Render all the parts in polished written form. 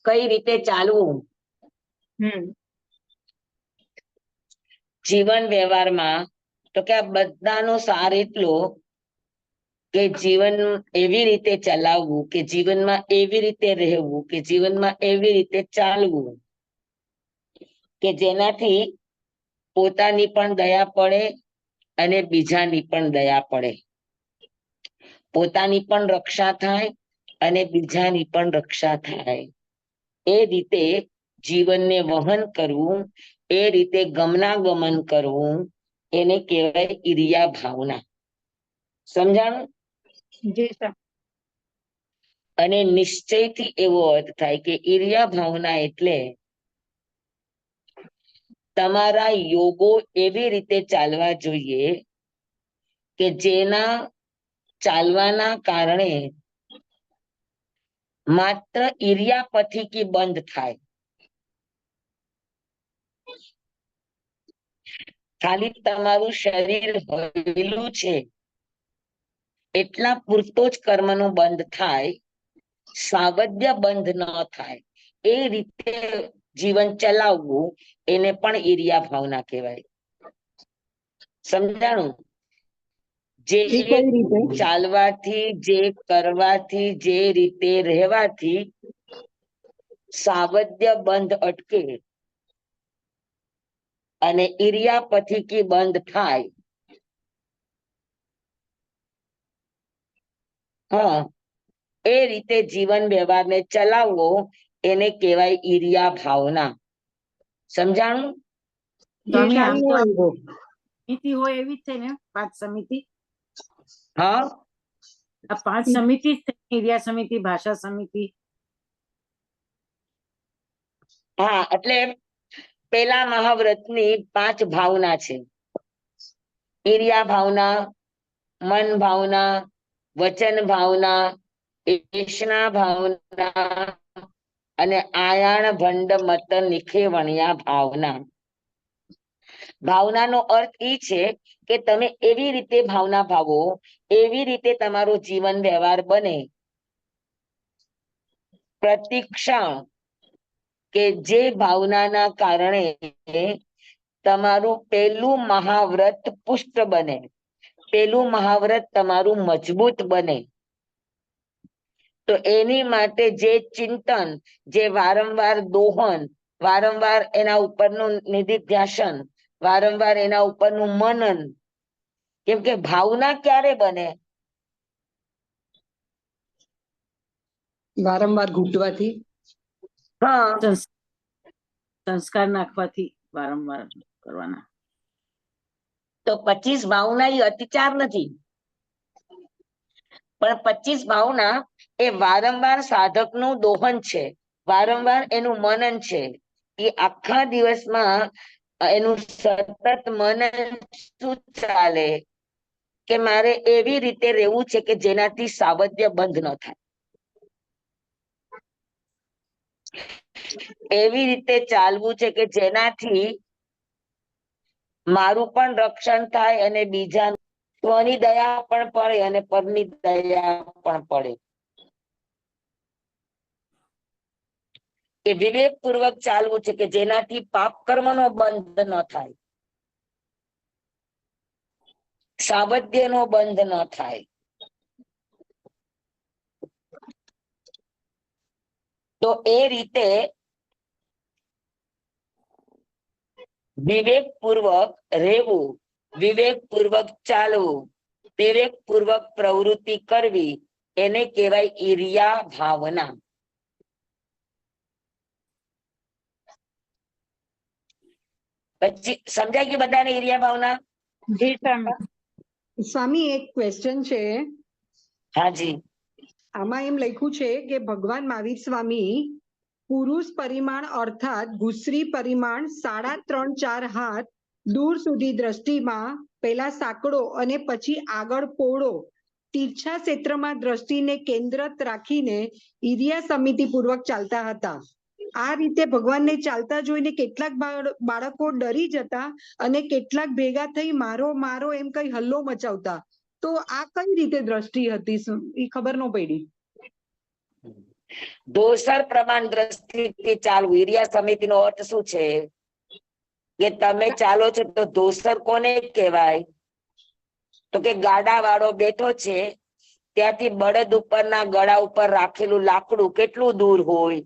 કઈ રીતે ચાલવું? જીવન વ્યવહારમાં તો કે આ બધાનો સાર એટલો કે જીવન એવી રીતે ચલાવવું, કે જીવનમાં એવી રીતે રહેવું, કે જીવનમાં એવી રીતે ચાલવું કે જેનાથી પોતાની પણ દયા પડે અને બીજાની પણ દયા પડે, પોતાની પણ રક્ષા થાય અને બીજાની પણ રક્ષા થાય. એ રીતે જીવનને વહન કરવું, એ રીતે ગમનાગમન કરવું, એને કહેવાય ઈર્યા ભાવના. સમજાણું? અને નિશ્ચયથી એવો અર્થ થાય કે ઈર્યા ભાવના એટલે તમારા યોગો એવી રીતે ચાલવા જોઈએ કે જેના ચાલવાના કારણે માત્ર ઈર્યાપથિકી બંધ થાય. ખાલી તમારું શરીર હલેલું છે એટલા પૂરતો જ કર્મનો બંધ થાય, સાવધ્ય બંધ ન થાય. એ રીતે જીવન ચલાવવું, એને પણ ઈર્યા ભાવના કહેવાય. સમજાણું? જે ચાલવાથી, જે કરવાથી, જે રીતે રહેવાથી સાવધ્ય બંધ અટકે અને ઈર્યાપથિકી બંધ થાય. હા, એ રીતે જીવન વ્યવહારને ચલાવવો, એને કહેવાય ઈર્યા ભાવના. સમજાણું? સમિતિ હોય એવી જ છે ને, 5 સમિતિ? હા, આ 5 સમિતિ જ છે, ઈર્યા સમિતિ, ભાષા સમિતિ. હા, એટલે પેલા મહાવ્રતની 5 ભાવના છે. ઈર્યા ભાવના, મન ભાવના, વચન ભાવના, એષણા ભાવના અને આયાણ ભંડ મત નિખેવણ્યા ભાવના. ભાવનાનો અર્થ એ છે કે તમે એવી રીતે ભાવના ભાવો, એવી રીતે તમારો જીવન વ્યવહાર બને પ્રતિક્ષા, કે જે ભાવનાના કારણે તમારું પેલું મહાવ્રત પુષ્ટ બને, પેલું મહાવ્રત તમારું મજબૂત બને. તો એની માટે જે ચિંતન, જે વારંવાર દોહન, વારંવાર એના ઉપરનું નિધિધ્યાસન, વારંવાર એના ઉપરનું મનન. કેમ કે ભાવના ક્યારે બને? વારંવાર ઘૂંટવાથી. હા, સંસ્કાર નાખવાથી, વારંવાર કરવાના. તો 25 ભાવના એ અતિચાર નથી, પણ 25 ભાવના એ વારંવાર સાધકનું દોહન છે, વારંવાર એનું મનન છે. એ આખા દિવસમાં એનું સતત મનન શું ચાલે કે મારે એવી રીતે રહેવું છે કે જેનાથી સાવધ્ય બંધ ન થાય, એવી રીતે ચાલવું છે કે જેનાથી મારું પણ રક્ષણ થાય અને બીજા સ્વની દયા પણ પડે અને પરની દયા પણ પડે. એ વિવેક પૂર્વક ચાલવું છે કે જેનાથી પાપ કર્મનો બંધ ન થાય, સાવધ્યનો બંધ ન થાય. તો એ રીતે વિવેક પૂર્વક રહેવું, વિવેક પૂર્વક ચાલવું, વિવેક પૂર્વક પ્રવૃત્તિ કરવી, એને કહેવાય ઈર્યા ભાવના. પછી સમજાય ગયું બધાને ઈર્યા ભાવના? સ્વામી, એક ક્વેશ્ચન છે. હાજી. આમાં એમ લખ્યું છે કે ભગવાન મહાવીર સ્વામી પુરુષ પરિમાણ અર્થાત ગુસરી પરિમાણ 3.5-4 હાથ દૂર સુધી દ્રષ્ટિમાં પહેલા સાંકડો અને પછી આગળ પહોળો તીરછા ક્ષેત્રમાં દ્રષ્ટિને કેન્દ્રિત રાખીને ઈર્યા સમિતિ પૂર્વક ચાલતા હતા. આ રીતે ભગવાનને ચાલતા જોઈને કેટલાક બાળકો ડરી જતા અને કેટલાક ભેગા થઈ મારો મારો એમ કઈ હલ્લો મચાવતા. તો આ કઈ રીતે દ્રષ્ટિ હતી? એ ખબર ન પડી. દોષર પ્રમાણ દ્રષ્ટિથી ચાલવું. ઈર્યા સમિતિનો અર્થ શું છે કે તમે ચાલો છો તો દોષર કોને કહેવાય? તો કે ગાડા વાળો બેઠો છે ત્યાંથી બળદ ઉપરના ગળા ઉપર રાખેલું લાકડું કેટલું દૂર હોય?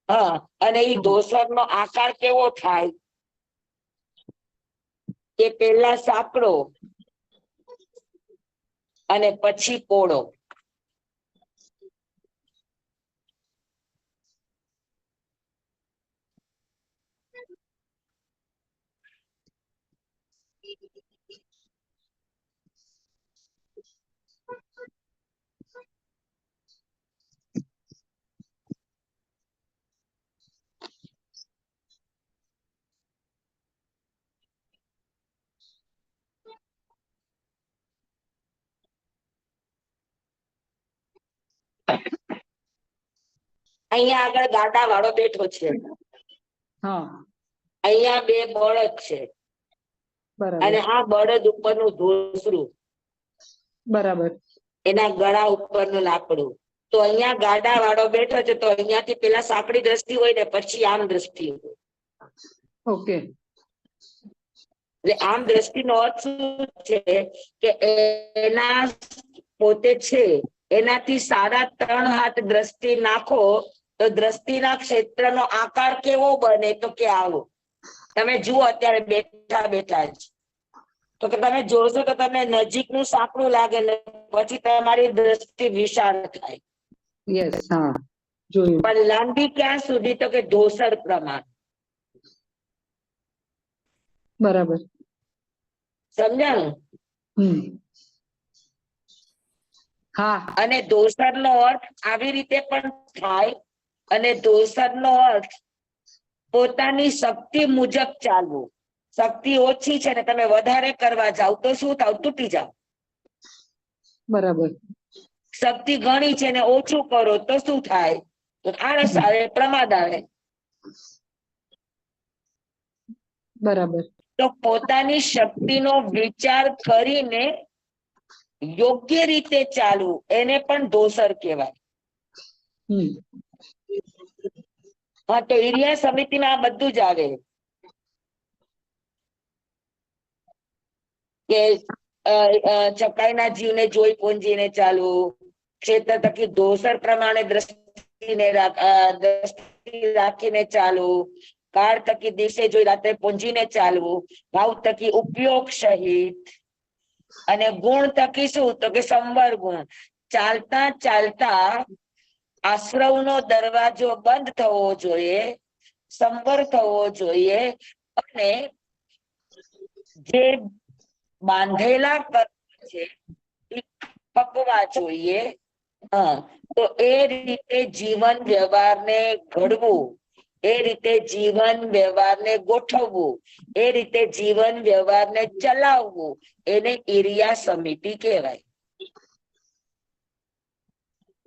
હા, અને એ દોષર નો આકાર કેવો થાય કે પેલા સાંકડો અને પછી પોળો. અહીંયા આગળ ગાડા વાળો બેઠો છે, હા અહીંયા બે બળદ છે બરાબર અને આ બળદ ઉપરનું ધોસરું, બરાબર એના ગળા ઉપરનું લાકડું. તો અહીંયા ગાડા વાળો બેઠો છે તો અહીંયાથી પેલા સાંકડી દ્રષ્ટિ હોય ને પછી આમ દ્રષ્ટિ હોય. ઓકે એટલે આમ દ્રષ્ટિનો અર્થ શું છે કે એના પોતે છે એનાથી 3.5 હાથ દ્રષ્ટિ નાખો તો દ્રષ્ટિના ક્ષેત્રનો આકાર કેવો બને? તો કે આવો. તમે જુઓ અત્યારે બેઠા બેઠા જ તો કે તમે જોશો તો તમને નજીકનું સાંકડું લાગે ને પછી તમારી દ્રષ્ટિ વિશાળ થાય. યસ હા જોયું. પણ લાંબી ક્યાં સુધી? તો કે દોષર પ્રમાણ. બરાબર સમજાણું? હા અને દોષર નો અર્થ આવી રીતે પણ થાય અને દોષર નો અર્થ પોતાની શક્તિ મુજબ ચાલવું. શક્તિ ઓછી છે ને તમે વધારે કરવા જાવ તો શું થાવ? તૂટી જાવ. બરાબર શક્તિ ઘણી છે ને ઓછું કરો તો શું થાય? તો આળસ આવે, પ્રમાદ આવે. બરાબર તો પોતાની શક્તિનો વિચાર કરીને યોગ્ય રીતે ચાલવું એને પણ દોષર કહેવાય. હા, તો ઈર્યા સમિતિમાં આ બધું જ આવે કે ચકાઈના જીવને જોઈ પૂંજીને ચાલવું, ક્ષેત્ર થકી દોષર પ્રમાણે દ્રષ્ટિ રાખીને ચાલવું, કાળ થકી દિવસે જોઈ રાત્રે પૂંજીને ચાલવું, ભાવ થકી ઉપયોગ સહિત, અને ગુણ થકી શું? તો કે સંવર ગુણ. ચાલતા ચાલતા આશ્રવનો દરવાજો બંધ થવો જોઈએ, સંવર થવો જોઈએ અને જે બાંધેલા કર્મ છે એ પકવા જોઈએ. હા, તો એ રીતે જીવન વ્યવહારને ઘડવું, એ રીતે જીવન વ્યવહારને ગોઠવવું, એ રીતે જીવન વ્યવહારને ચલાવવું એને ઈર્યા સમિતિ કહેવાય.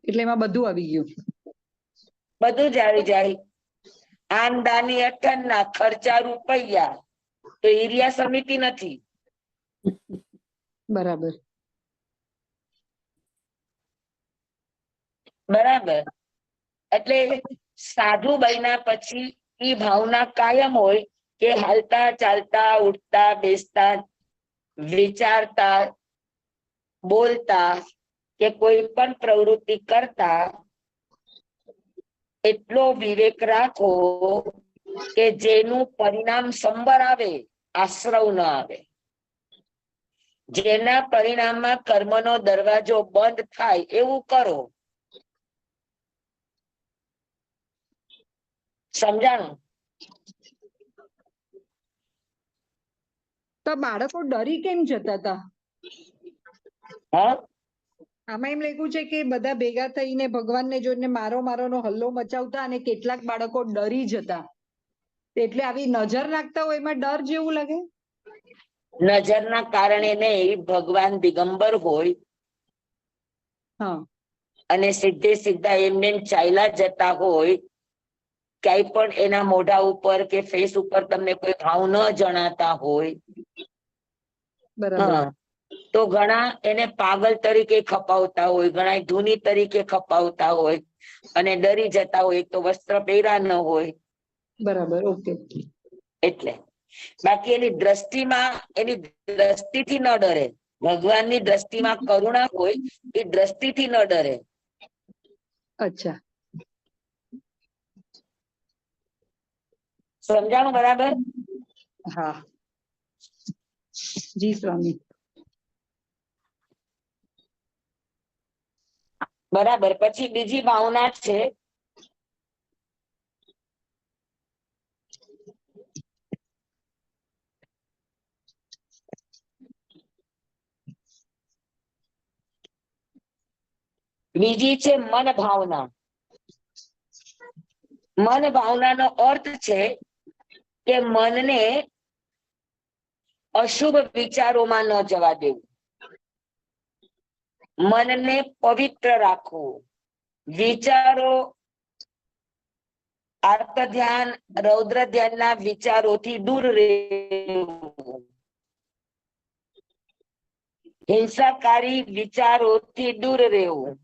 એટલે એમાં બધું આવી ગયું. બધું જ આવી જાય. આમદાની અઠન્ના, ખર્ચા રૂપિયા, તો ઈર્યા સમિતિ નથી. બરાબર બરાબર. એટલે સાધુ બન્યા પછી એ ભાવના કાયમ હોય કે હાલતા ચાલતા ઉઠતા બેસતા વિચારતા બોલતા કે કોઈ પણ પ્રવૃત્તિ કરતા એટલો વિવેક રાખો કે જેનું પરિણામ સંબર આવે, આશ્રવ ન આવે. જેના પરિણામમાં કર્મનો દરવાજો બંધ થાય એવું કરો. સમજાણું? તો બાળકો ડરી કેમ જતા હતા? હા, આમાં એમ લખ્યું છે કે બધા ભેગા થઈને ભગવાનને જોઈને મારો મારોનો હલ્લો મચાવતા અને કેટલાક બાળકો ડરી જતા. એટલે આવી નજર નાખતા હોય એમાં ડર જેવું લાગે. નજરના કારણે નહીં, ભગવાન દિગંબર હોય હા અને સીધે સીધા એમને ચાલ્યા જતા હોય, ક્યાંય પણ એના મોઢા ઉપર કે ફેસ ઉપર તમને કોઈ ભાવ ન જણાતા હોય. બરાબર હા, તો ઘણા એને પાગલ તરીકે ખપાવતા હોય, ઘણા ધૂની તરીકે ખપાવતા હોય અને ડરી જતા હોય, એક તો વસ્ત્ર પહેર્યા ન હોય બરાબર, ઓકે. એટલે. બાકી એની દ્રષ્ટિથી ન ડરે. ભગવાનની દ્રષ્ટિમાં કરુણા હોય, એ દ્રષ્ટિથી ન ડરે. અચ્છા. સમજાણું બરાબર? હા જી સ્વામી. બરાબર. પછી બીજી ભાવના છે બીજી છે મન ભાવના. મન ભાવનાનો અર્થ છે કે મનને અશુભ વિચારોમાં ન જવા દેવું, મનને પવિત્ર રાખવું, વિચારો આર્ત ધ્યાન, રૌદ્ર ધ્યાનના વિચારોથી દૂર રહેવું, હિંસાકારી વિચારોથી દૂર રહેવું.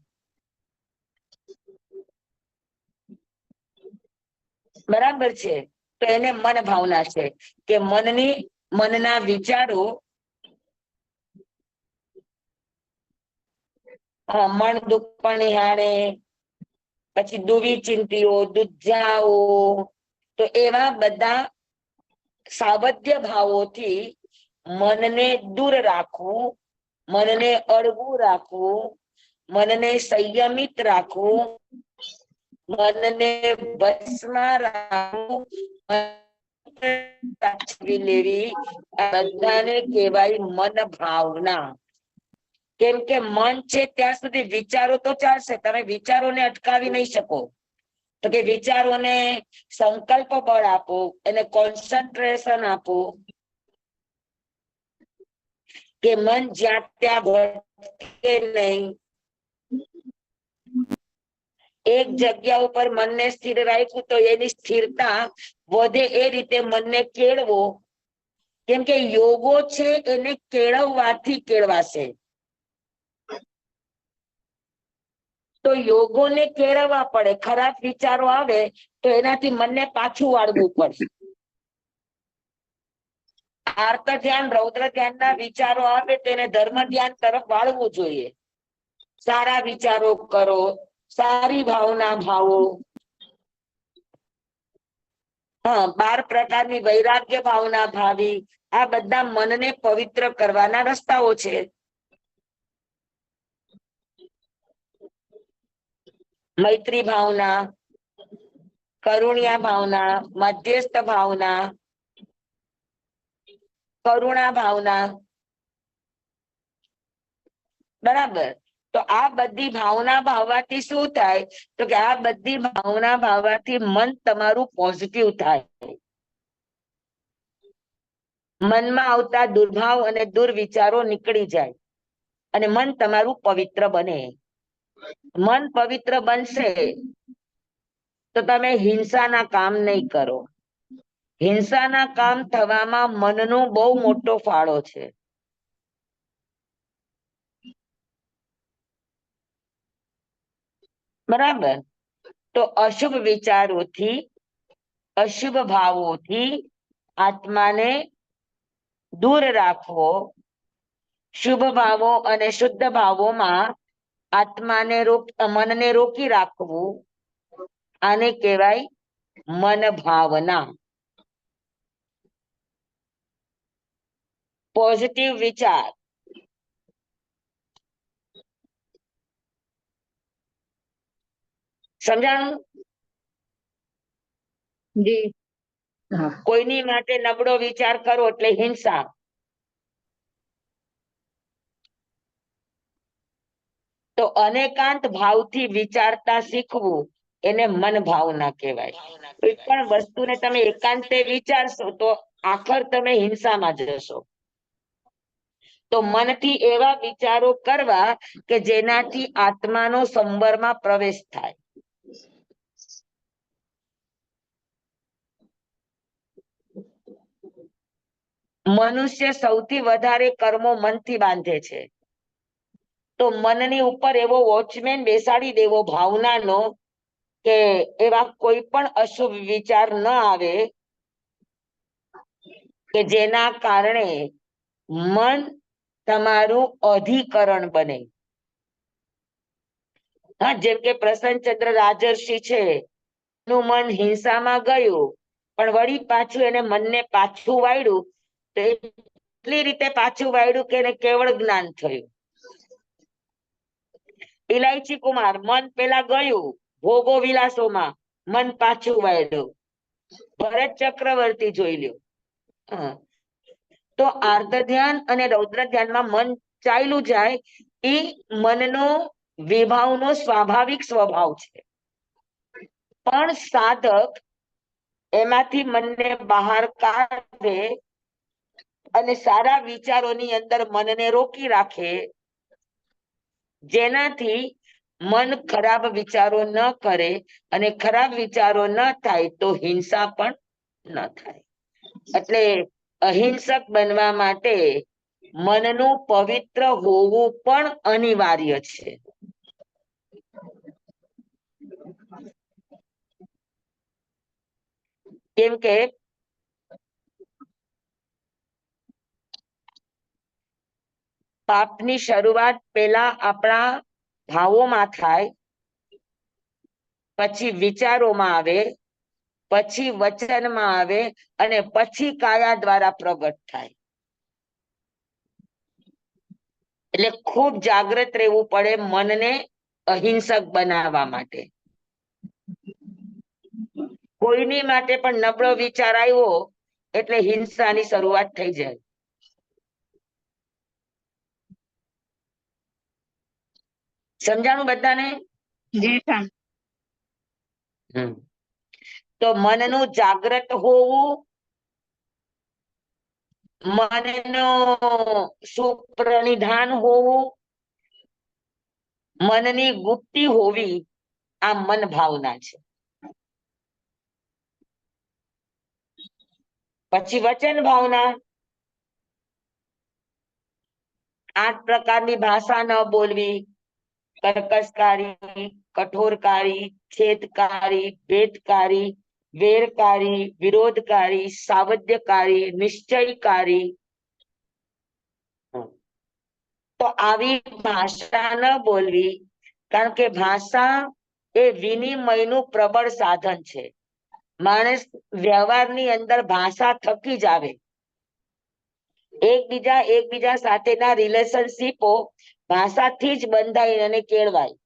બરાબર છે. તો એને મન ભાવના છે કે મનના વિચારો મન દુઃખ નિહાળે, પછી દુવી ચિંતીઓ, દુધ્યાઓ, તો એવા બધા સાવધ્ય ભાવોથી મનને દૂર રાખવું, મનને અળવું રાખવું, મનને સંયમિત રાખવું, મનને બસમાં રાખવું, લેવી, બધાને કહેવાય મન ભાવના. કેમ કે મન છે ત્યાં સુધી વિચારો તો ચાલશે, તમે વિચારોને અટકાવી નહીં શકો. તો કે વિચારોને સંકલ્પ બળ આપો, એને કોન્સન્ટ્રેશન આપો, કે મન જ્યાં ત્યાં ભટકે નહીં. એક જગ્યા ઉપર મનને સ્થિર રાખ્યું તો એની સ્થિરતા વધે એ રીતે મનને કેળવો. કેમ કે યોગો છે એને કેળવવાથી કેળવાશે. તો યોગોને કેળવવા પડે. ખરાબ વિચારો આવે તો એનાથી મનને પાછું વાળવું પડે. આર્ત ધ્યાન, રૌદ્ર ધ્યાનના વિચારો આવે તો એને ધર્મ ધ્યાન તરફ વાળવું જોઈએ. સારા વિચારો કરો, સારી ભાવના ભાવો. 12 પ્રકારની વૈરાગ્ય ભાવના ભાવી. આ બધા મનને પવિત્ર કરવાના રસ્તાઓ છે. મૈત્રી ભાવના, કરુણ્યા ભાવના, મધ્યસ્થ ભાવના, કરુણા ભાવના. બરાબર. તો આ બધી ભાવના ભાવવાથી શું થાય? તો કે આ બધી ભાવના ભાવવાથી મન તમારું પોઝિટિવ થાય. મનમાં આવતા દુર્ભાવ અને દુર્વિચારો નીકળી જાય અને મન તમારું પવિત્ર બને. મન પવિત્ર બનશે તો તમે હિંસાના કામ નહીં કરો. હિંસાના કામ થવામાં મનનો બહુ મોટો ફાળો છે. બરાબર. તો અશુભ વિચારોથી, અશુભ ભાવોથી આત્માને દૂર રાખવો, શુભ ભાવો અને શુદ્ધ ભાવોમાં આત્માને મનને રોકી રાખવું, આને કહેવાય મન ભાવના. પોઝિટિવ વિચાર. સમજાણું? જી. હા. કોઈની માટે નબળો વિચાર કરો એટલે હિંસા. તો અનેકાંત ભાવથી વિચારતા શીખવું, એને મન ભાવના કહેવાય. કોઈ પણ વસ્તુને તમે એકાંતે વિચારશો તો આખર તમે હિંસામાં જશો. તો મનથી એવા વિચારો કરવા કે જેનાથી આત્માનો સંવરમાં પ્રવેશ થાય. મનુષ્ય સૌથી વધારે કર્મો મનથી બાંધે છે. તો મનની ઉપર એવો વોચમેન બેસાડી દેવો ભાવનાનો કે એવા કોઈ પણ અશુભ વિચાર ન આવે કે જેના કારણે મન તમારું અધિકરણ બને. હા, જેમ કે પ્રસન્નચંદ્ર રાજર્ષિ છે, એનું મન હિંસામાં ગયું, પણ વળી પાછું એને મનને પાછું વાળ્યું, તો એટલી રીતે પાછું વાળ્યું કે એને કેવળ જ્ઞાન થયું. ઇલાયચી કુમાર, મન પેલા ગયું ભોગો વિલાસોમાં, મન પાછું વાળ્યું. ભરત ચક્રવર્તી જોઈ લ્યો. હા, તો આર્ત ધ્યાન અને રૌદ્ર ધ્યાનમાં મન ચાલ્યું જાય, એ મનનો વિભાવનો સ્વાભાવિક સ્વભાવ છે. પણ સાધક એમાંથી મનને બહાર કાઢે અને સારા વિચારોની અંદર મનને રોકી રાખે, જેનાથી મન ખરાબ વિચારો ન કરે, અને ખરાબ વિચારો ન થાય તો હિંસા પણ ન થાય. એટલે અહિંસક બનવા માટે મનનું પવિત્ર હોવું પણ અનિવાર્ય છે. કેમ કે પાપની શરૂઆત પેલા આપણા ભાવોમાં થાય, પછી વિચારોમાં આવે, પછી વચનમાં આવે, અને પછી કાયા દ્વારા પ્રગટ થાય. એટલે ખૂબ જાગ્રત રહેવું પડે મનને અહિંસક બનાવવા માટે. કોઈની માટે પણ નબળો વિચાર આવ્યો એટલે હિંસાની શરૂઆત થઈ જાય. સમજાણું બધાને? તો મનનું જાગ્રત હોવું, મનનું સુપ્રનિધાન હોવું, મનની ગુપ્તી હોવી, આ મન ભાવના છે. પછી વચન ભાવના, 8 પ્રકારની ભાષા ન બોલવી, કર્કશકારી, કઠોરકારી, છેદકારી, ભેદકારી, વેરકારી, વિરોધકારી, સાવધ્યકારી, નિશ્ચયકારી. તો આવી ભાષા ન બોલવી, કારણ કે ભાષા એ વિનિમયનું પ્રબળ સાધન છે. માણસ વ્યવહારની અંદર ભાષા થકી જ આવે. એકબીજા સાથેના રિલેશનશીપો ભાષાથી જ બંધાય અને કેળવાય.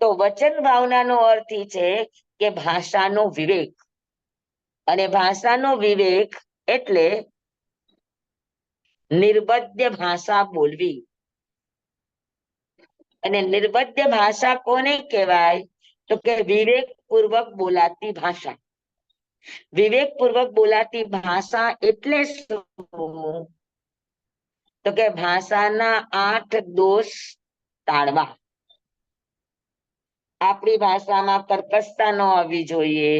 તો વચન ભાવનાનો અર્થ છે કે ભાષાનો વિવેક, અને ભાષાનો વિવેક એટલે નિર્બદ્ધ ભાષા બોલવી. અને નિર્બદ્ધ ભાષા કોને કહેવાય? તો કે વિવેક પૂર્વક બોલાતી ભાષા. વિવેક પૂર્વક બોલાતી ભાષા એટલે શું? તો કે ભાષાના 8 દોષ ટાળવા. આપણી ભાષામાં કર્કશતા ન આવવી જોઈએ,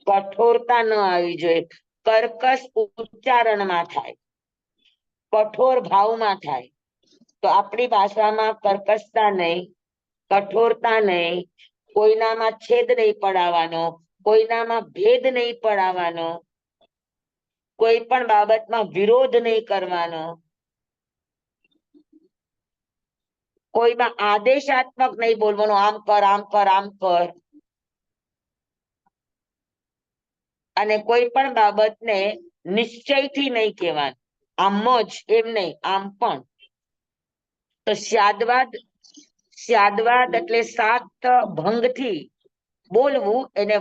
કઠોરતા ન આવી જોઈએ. કર્કશ ઉચ્ચારણમાં થાય, કઠોર ભાવમાં થાય. તો આપણી ભાષામાં કર્કશતા નહીં, કઠોરતા નહીં, કોઈનામાં છેદ નહીં પડાવવાનો, કોઈનામાં ભેદ નહીં પડાવવાનો, કોઈ પણ બાબતમાં વિરોધ નહીં કરવાનો, કોઈમાં આદેશાત્મક નહીં બોલવાનો, આમ કર, આમ કર, આમ કર. અને કોઈ પણ બાબતને નિશ્ચયથી નહીં કહેવાનું, આમ જ, એમ નહીં, આમ પણ. તો સ્યાદવાદ એટલે 7 ભંગથી બોલવું, એને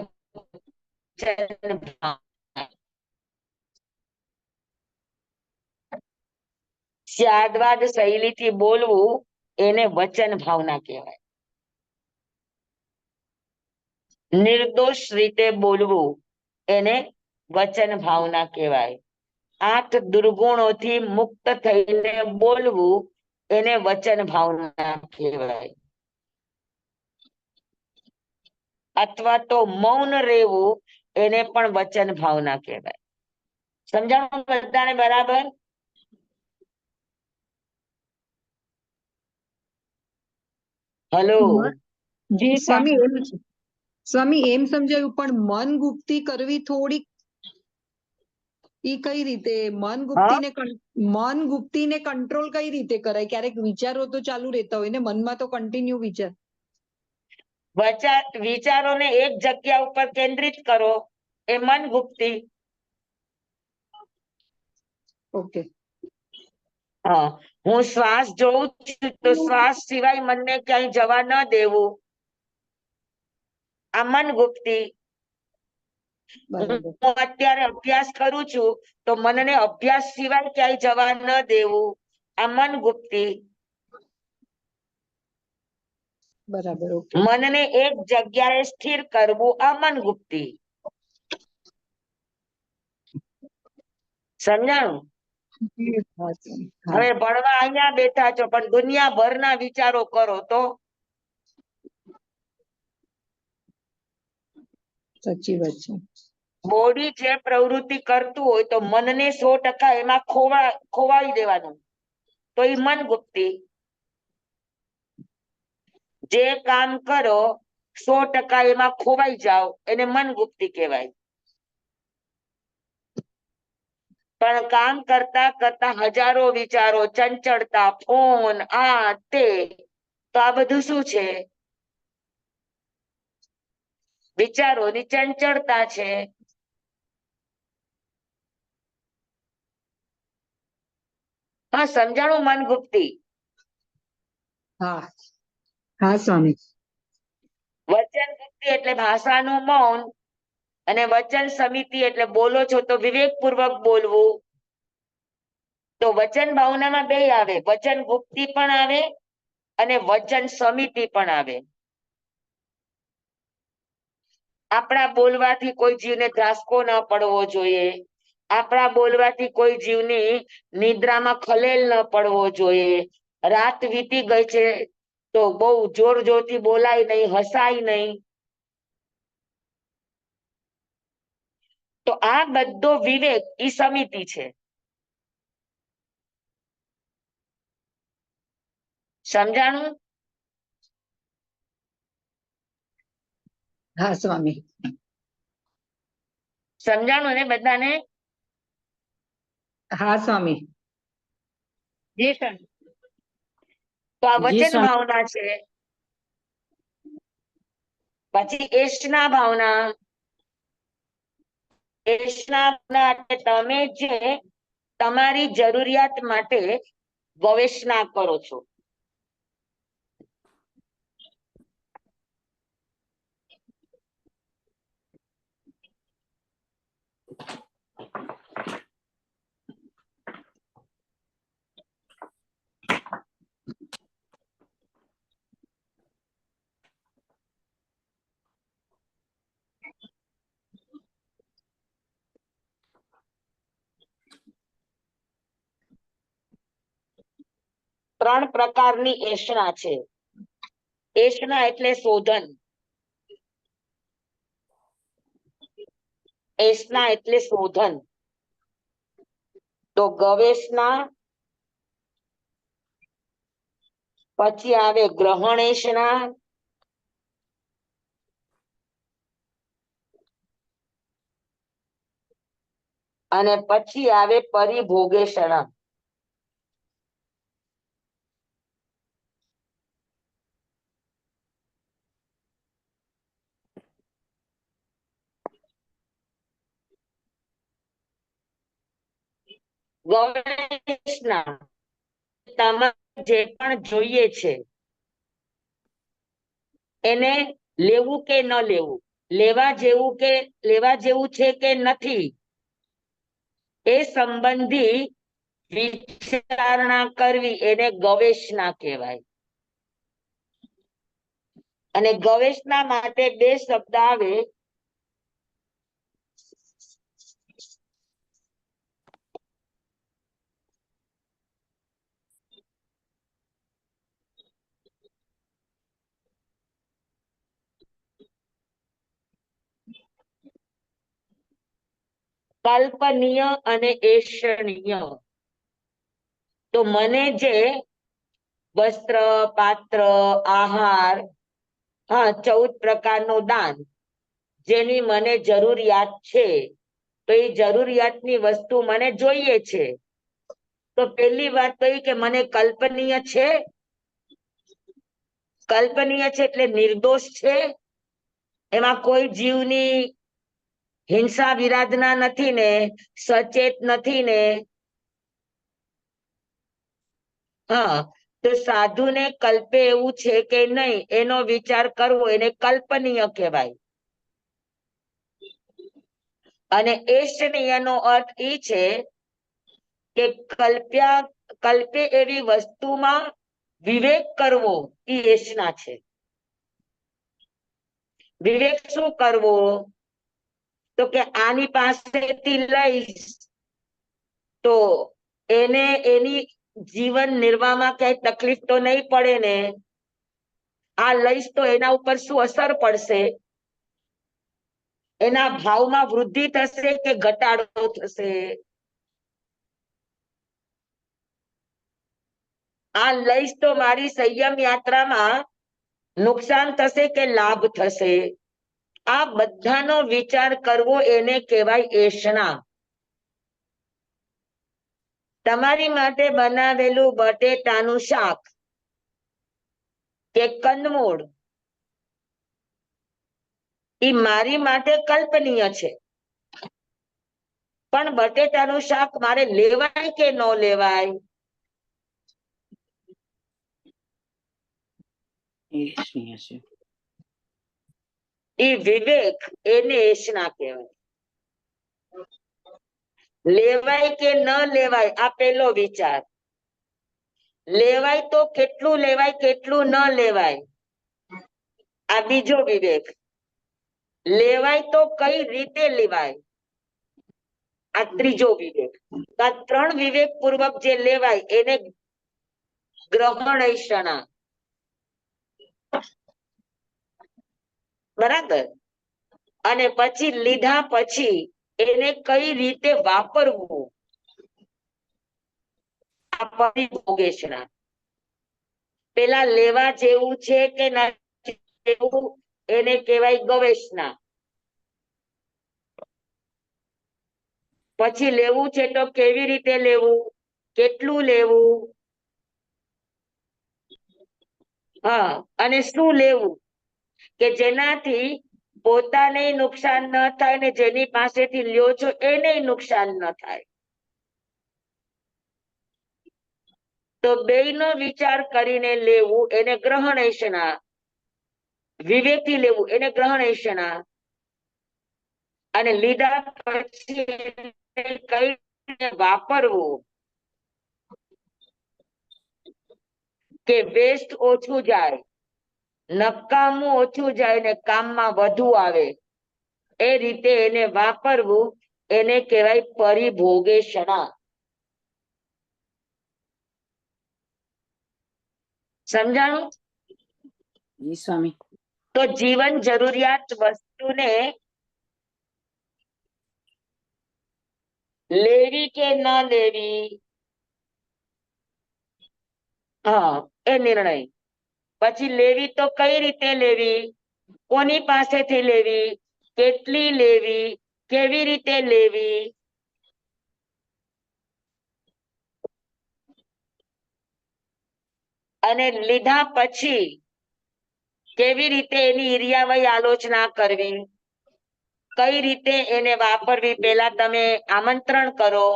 સ્યાદવાદ શૈલીથી બોલવું, એને વચન ભાવના કહેવાય. નિર્દોષ રીતે બોલવું, એને વચન ભાવના કહેવાય. 8 દુર્ગુણોથી મુક્ત થઈને બોલવું, એને વચન ભાવના કહેવાય. અથવા તો મૌન રહેવું, એને પણ વચન ભાવના કહેવાય. સમજાણું બધાને બરાબર? હલો. જી સ્વામી સ્વામી એમ સમજાયું, પણ મન ગુપ્તી કરવી થોડીક ઈ કઈ રીતે મન ગુપ્તીને કંટ્રોલ કઈ રીતે કરાય? ક્યારેક વિચારો તો ચાલુ રહેતા હોય ને મનમાં, તો કન્ટિન્યુ વિચારોને એક જગ્યા ઉપર કેન્દ્રિત કરો, એ મન ગુપ્તી. ઓકે. હા, હું શ્વાસ જોઉં છું તો શ્વાસ સિવાય મનને ક્યાંય જવા ન દેવું, આ મન ગુપ્તી. બરાબર. હું અત્યારે અભ્યાસ કરું છું તો મનને અભ્યાસ સિવાય ક્યાંય જવા ન દેવું, આ મન ગુપ્તી. બરાબર. ઓકે. મનને એક જગ્યાએ સ્થિર કરવું, આ મન ગુપ્તી. સમજાણું? હા, હવે ભણવા અહીંયા બેઠા છો પણ દુનિયાભરના વિચારો કરો તો સાચી વાત છે. બોડી જે પ્રવૃત્તિ કરતું હોય તો મનને 100% એમાં ખોવાઈ દેવાનું, તો એ મન ગુપ્તી. જે કામ કરો 100% એમાં ખોવાઈ જાઓ, એને મન ગુપ્તી કહેવાય. પણ કામ કરતા કરતા હજારો વિચારો, ચંચળતા, ફોન, આ તે, તો આ બધું શું છે? વિચારોની ચંચળતા છે. હા, સમજાણું મન ગુપ્તી? હા હા સ્વામી. વચન ગુપ્તી એટલે ભાષાનું મૌન, અને વચન સમિતિ એટલે બોલો છો તો વિવેકપૂર્વક બોલવું. તો વચન ભાવનામાં બે આવે, વચન ગુપ્તી પણ આવે અને વચન સમિતિ પણ આવે. આપણા બોલવાથી કોઈ જીવને ધ્રાસકો ન પડવો જોઈએ, આપણા બોલવાથી કોઈ જીવની નિદ્રામાં ખલેલ ન પડવો જોઈએ. રાત વીતી ગઈ છે તો બહુ જોર જોરથી બોલાય નહીં, હસાય નહીં. તો આ બધો વિવેક ઈ સમિતિ છે. સમજાણું? હા સ્વામી. સમજાણું ને બધાને? હા સ્વામી. જી સ્વામી. તો આ જી વચન સ્વામી. ભાવના છે. પછી એષ્ટના ભાવના. એષ્ટના ભાવના એટલે તમે જે તમારી જરૂરિયાત માટે ગવેષણા કરો છો. ત્રણ પ્રકારની એષણા છે. એષણા એટલે શોધન. એષણા એટલે શોધન. તો ગવેષણા, પછી આવે ગ્રહણ એષણા, અને પછી આવે પરિભોગેષણા. ગવેષણા તમારે જે પણ જોઈએ છે એને લેવું કે ન લેવું, લેવા જેવું છે કે નથી, એ સંબંધી વિચારણા કરવી, એને ગવેષણા કહેવાય. અને ગવેષણા માટે બે શબ્દ આવે, કલ્પનીય અને એષણીય. તો મને જે વસ્ત્ર, પાત્ર, આહાર, હા 14 પ્રકારનું દાન જેની મને જરૂરિયાત છે, તો એ જરૂરિયાતની વસ્તુ મને જોઈએ છે. તો પહેલી વાત તો એ કે મને કલ્પનીય છે. કલ્પનીય છે એટલે નિર્દોષ છે, એમાં કોઈ જીવની હિંસા વિરાધના નથી ને, સચેત નથી ને. હા, તો સાધુને કલ્પે એવું છે કે નહીં એનો વિચાર કરવો એને કલ્પનીય કહેવાય. અને એષણીયનો અર્થ એ છે કે કલ્પે એવી વસ્તુમાં વિવેક કરવો એ એષણા છે. વિવેક શું કરવો? તો કે આની પાસેથી લઈશ તો એને એની જીવન નિર્વાહમાં કઈ તકલીફ તો નહીં પડે ને, આ લઈશ તો એના ઉપર શું અસર પડશે, એના ભાવમાં વૃદ્ધિ થશે કે ઘટાડો થશે, આ લઈશ તો મારી સંયમ યાત્રામાં નુકસાન થશે કે લાભ થશે, આ બધાનો વિચાર કરવો એને કહેવાય એષણા. તમારી માટે બનાવેલું બટેટાનું શાક કે કંદમૂળ એ મારી માટે કલ્પનીય છે, પણ બટેટાનું શાક મારે લેવાય કે ન લેવાય, એષણીય છે. એ વિવેક એને એષણા કહેવાય. લેવાય કે ન લેવાય આ પેલો વિચાર. લેવાય તો કેટલું લેવાય કેટલું ન લેવાય આ બીજો વિવેક. લેવાય તો કઈ રીતે લેવાય આ ત્રીજો વિવેક. આ 3 વિવેક પૂર્વક જે લેવાય એને ગ્રહણ એષણા. બરાબર. અને પછી લીધા પછી એને કઈ રીતે વાપરવું આ પરિભોગેષણા. પેલા લેવા જેવું છે કે નથી જેવું એને કહેવાય ગવેષણા. પછી લેવું છે તો કેવી રીતે લેવું, કેટલું લેવું, હા અને શું લેવું કે જેનાથી પોતાને નુકસાન ન થાય ને જેની પાસેથી લ્યો છો એને નુકસાન ન થાય. તો બેયનો વિચાર કરીને લેવું એને ગ્રહણ એષણા. વિવેકથી લેવું એને ગ્રહણ એષણા. અને લીધા પછી કઈ રીતે વાપરવું કે વેસ્ટ ઓછું જાય, નકામું ઓછું જાય ને કામમાં વધુ આવે એ રીતે એને વાપરવું એને કહેવાય પરિભોગેષણા. સમજાણું? જી સ્વામી. તો જીવન જરૂરિયાત વસ્તુને લેવી કે ન લેવી હા એ નિર્ણય. પછી લેવી તો કઈ રીતે લેવી, કોની પાસેથી લેવી, કેટલી લેવી, કેવી રીતે લેવી, અને લીધા પછી કેવી રીતે એની ઇરિયાવય આલોચના કરવી, કઈ રીતે એને વાપરવી પેલા તમે આમંત્રણ કરો,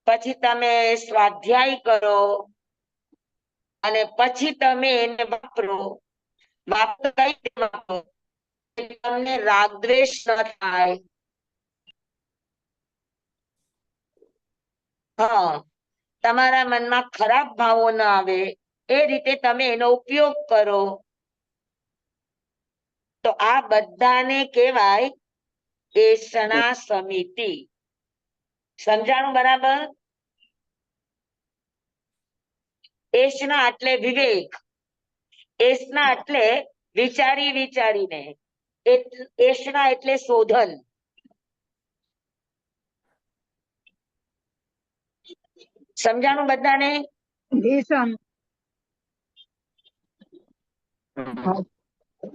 પછી તમે સ્વાધ્યાય કરો અને પછી તમે એને વાપરો. વાપરો કઈ રીતે વાપરો તમને રાગ દ્વેષ ન થાય, હા તમારા મનમાં ખરાબ ભાવો ન આવે એ રીતે તમે એનો ઉપયોગ કરો. તો આ બધાને કહેવાય એષણા સમિતિ. સમજાણું બરાબર? એષણા એટલે વિવેક, એષણા એટલે વિચારી વિચારીને, એષણા એટલે શોધન. સમજાણું બધાને? જી સ્વામી.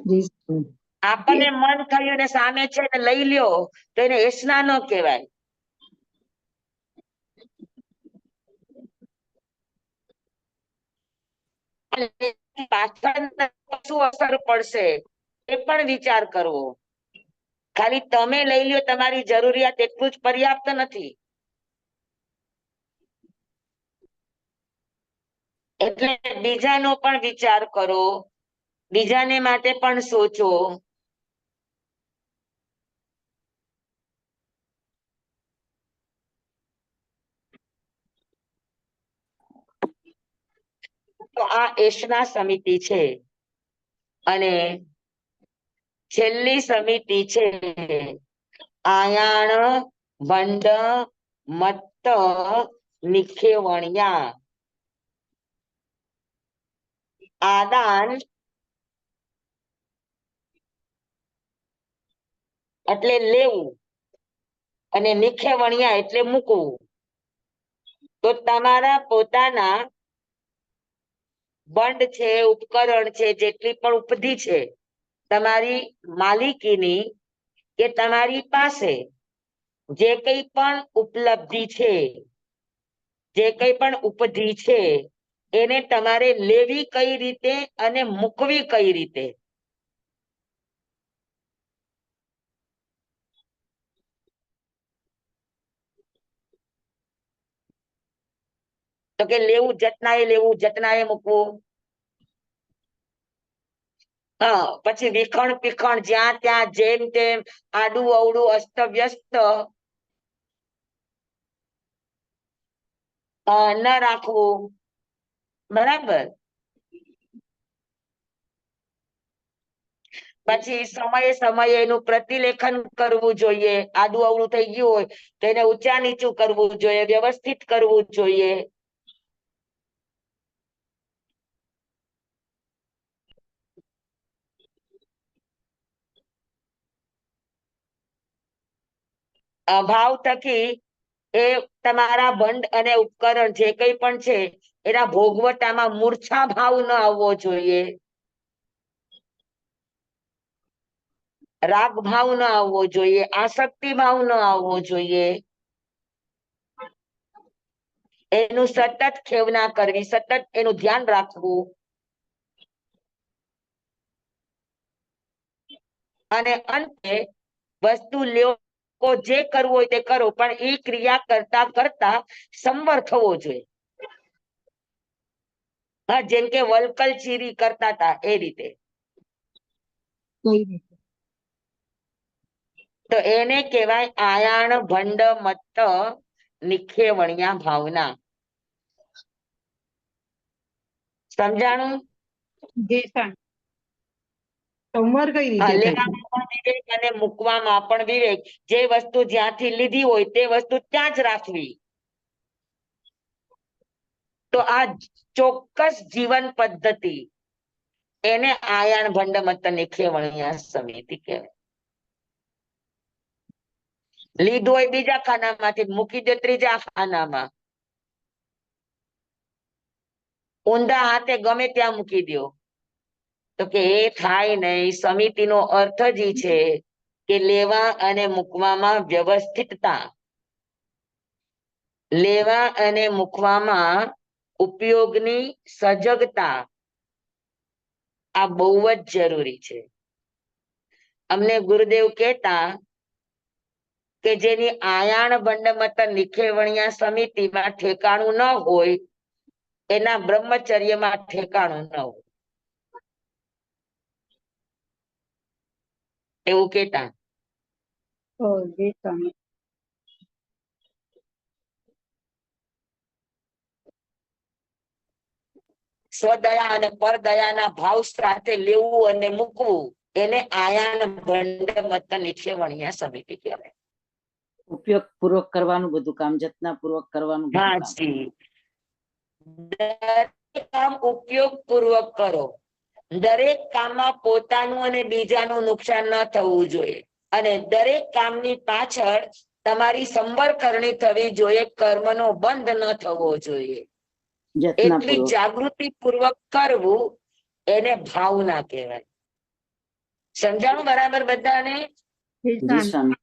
જી સ્વામી. આપણને મન થયું ને સામે છે ને લઈ લ્યો તો એને એસના ન કહેવાય. પાછળ શું અસર પડશે એ પણ વિચાર કરવો. ખાલી તમે લઈ લ્યો તમારી જરૂરિયાત એટલું જ પર્યાપ્ત નથી. એટલે બીજાનો પણ વિચાર કરો, બીજાને માટે પણ સોચો. તો આ એશના સમિતિ છે અને છેલ્લી સમિતિ છે આયાણ ભંડ મત્ત નિખેવણ્યા. આદાન એટલે લેવું અને નિખેવણ્યા એટલે મૂકવું. તો તમારા પોતાના બંડ છે, ઉપકરણ છે, જેટલી પણ ઉપધિ છે તમારી માલિકીની કે તમારી પાસે જે કઈ પણ ઉપલબ્ધિ છે, જે કઈ પણ ઉપધિ છે એને તમારે લેવી કઈ રીતે અને મૂકવી કઈ રીતે. તો કે લેવું જતનાએ લેવું, જતનાએ મૂકવું. હા, પછી વિખણ પીખણ જ્યાં ત્યાં જેમ તેમ આડું અવડું અસ્ત વ્યસ્ત ન રાખવું. બરાબર. પછી સમયે સમયે એનું પ્રતિલેખન કરવું જોઈએ. આડું અવળું થઈ ગયું હોય તો એને ઊંચા નીચું કરવું જોઈએ, વ્યવસ્થિત કરવું જોઈએ. અભાવ થકી એ તમારા બંધ અને ઉપકરણ જે કઈ પણ છે એના ભોગવટામાં મૂર્છા ભાવ ન આવવો જોઈએ, રાગ ભાવ ન આવવો જોઈએ, આસક્તિ ભાવ ન આવવો જોઈએ. એનું સતત ખેવના કરવી, સતત એનું ધ્યાન રાખવું. અને અંતે વસ્તુ લ્યો, જે કરવું હોય તે કરો, પણ એ ક્રિયા કરતા કરતા સંવર થવો જોઈએ. હા, જેમ કે વલકલ ચીરી કરતા હતા એ રીતે. તો એને કહેવાય આયાણ ભંડ મત્ત નિખેવણ્યા ભાવના. સમજાણું? જી સ્વામી. સંવર કઈ રીતે થાય? લેવામાં પણ વિવેક અને મૂકવામાં પણ વિવેક. જે વસ્તુ જ્યાંથી લીધી હોય તે વસ્તુ ત્યાં જ રાખવી. તો આ ચોક્કસ જીવન પદ્ધતિ એને આયાણ ભંડ મત્ત નિખેવણ્યા સમિતિ કહેવાય. લીધું હોય બીજા ખાનામાંથી મૂકી દે ત્રીજા ખાનામાં, ઊંધા હાથે ગમે ત્યાં મૂકી દો. તો કે એ થાય નહીં. સમિતિનો અર્થ જ ઈ છે કે લેવા અને મૂકવામાં વ્યવસ્થિતતા, લેવા અને મૂકવામાં ઉપયોગની સજગતા, આ બહુ જ જરૂરી છે. અમને ગુરુદેવ કહેતા કે જેની આયાણ ભંડ મત્ત નિખેવણ્યા સમિતિમાં ઠેકાણું ન હોય એના બ્રહ્મચર્યમાં ઠેકાણું ન હોય એવું કહેતા. જી સ્વામી. સ્વદયા અને પરદયાના ભાવ સાથે લેવું અને મૂકવું એને આયાન ભંડ મત્ત નિખેવણ્યા સમિતિ કહેવાય. ઉપયોગ પૂર્વક કરવાનું બધું કામ, જતના પૂર્વક કરવાનું બધું કામ. હાજી, દરેક કામ ઉપયોગ પૂર્વક કરો. દરેક કામમાં પોતાનું અને બીજાનું નુકસાન ન થવું જોઈએ અને દરેક કામની પાછળ તમારી સંવર કરણી થવી જોઈએ, કર્મનો બંધ ન થવો જોઈએ. એટલી જતનાપૂર્વક. જાગૃતિ પૂર્વક કરવું એને ભાવના કહેવાય. સમજાણું બરાબર બધાને? જી સ્વામી.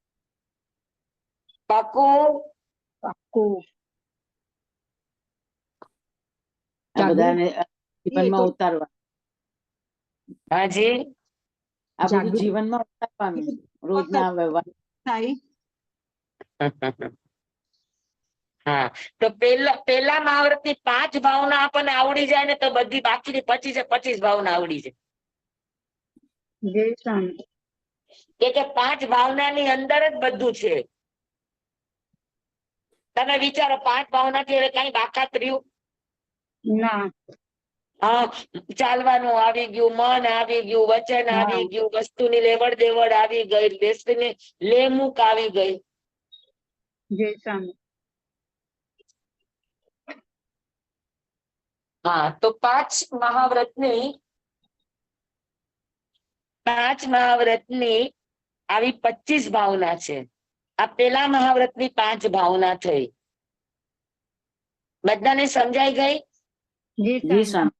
પાકું? પાક્કું. આ બધાને એ જીવનમાં તો ઉતારવા, હાજી. આ બધું જાગૃત જીવનમાં ઉતારવાનું રોજના વ્યવહાર. થાય. હા, તો પેલા મહાવ્રતની 5 ભાવના આપણને આવડી જાય ને તો બધી બાકીની 25 ભાવના આવડી જાય. જય સ્વામી. કે 5 ભાવનાની અંદર જ બધું છે. તમે વિચારો 5 ભાવનાથી હવે કઈ બાકાત રહ્યું? ના. હા, ચાલવાનું આવી ગયું, મન આવી ગયું, વચન આવી ગયું, વસ્તુની લેવડ દેવડ આવી ગઈ, દેશની લેમુક આવી ગઈ. જય સ્વામી. હા, તો 5 મહાવ્રતની આવી 25 ભાવના છે. આ પેલા મહાવ્રતની 5 ભાવના થઈ. બધાને સમજાઈ ગઈ? જી સ્વામી.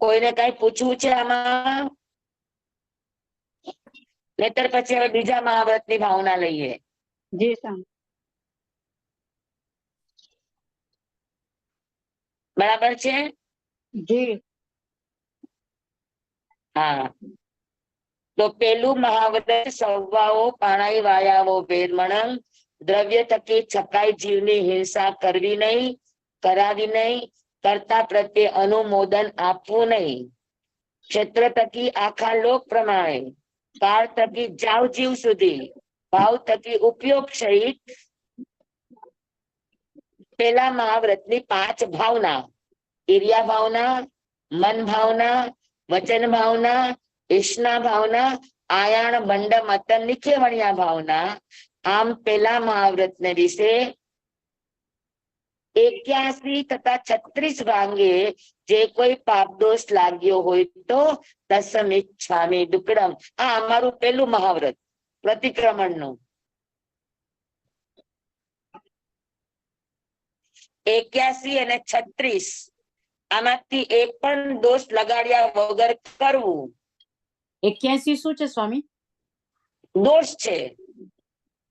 કોઈને કઈ પૂછવું છે આમાં? નહીતર પછી હવે બીજા મહાવ્રતની ભાવના લઈએ. જય સ્વામી. બરાબર છે? જી. હા, તો પેલું મહાવ્રત સવ્વાઓ પાણાઈ વાયાવો વેરમણમ, દ્રવ્ય થકી છકાઈ જીવની હિંસા કરવી નહીં, કરાવી નહીં, કર્તા પ્રત્યે અનુમોદન આપવું નહીં, ક્ષેત્ર થકી આખા લોક પ્રમાણે, કાળ થકી જાવ જીવ સુધી, ભાવ થકી ઉપયોગ સહિત પેલા મહાવ્રતની 5 ભાવના, ઇરિયા ભાવના, મન ભાવના, વચન ભાવના, ઈષ્ણા ભાવના, આયાણ બંડ મતન નિખેવણિયા ભાવના. આમ પેલા મહાવ્રતને વિશે 81 તથા 36 ભાંગે જે કોઈ પાપ દોષ લાગ્યો હોય તો તસમિચ્છામિ દુક્કડમ. આ અમારું પેલું મહાવ્રત પ્રતિક્રમણ નું. 81 અને 36 આમાંથી એક પણ દોષ લગાડ્યા વગર કરવું. 81 શું છે સ્વામી? દોષ છે.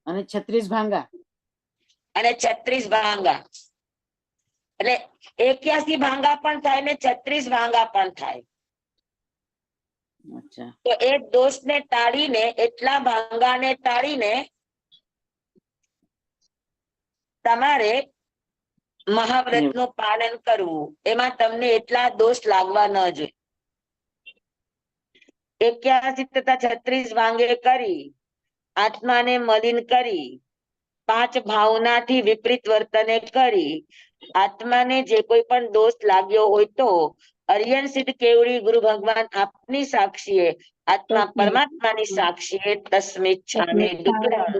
અને 36 ભાંગા. અને 36 ભાંગા. એટલે 81 ભાંગા પણ થાય ને 36 ભાંગા પણ થાય. અચ્છા. તો એ દોષને ટાળીને, એટલા ભાંગાને ટાળીને તમારે મહાવ્રત નું પાલન કરવું. એમાં તમને એટલા દોષ લાગવા ન જોઈએ. 81 તથા 36 ભાંગે કરી આત્માને મલિન કરી, 5 ભાવનાથી વિપરીત વર્તને કરી, આત્માને જે કોઈ પણ દોષ લાગ્યો હોય તો અરિયન સિદ્ધ કેવડી ગુરુ ભગવાન આપની સાક્ષીએ, આત્મા પરમાત્માની સાક્ષીએ તસ્મિચ્છામિ દુક્કડમ.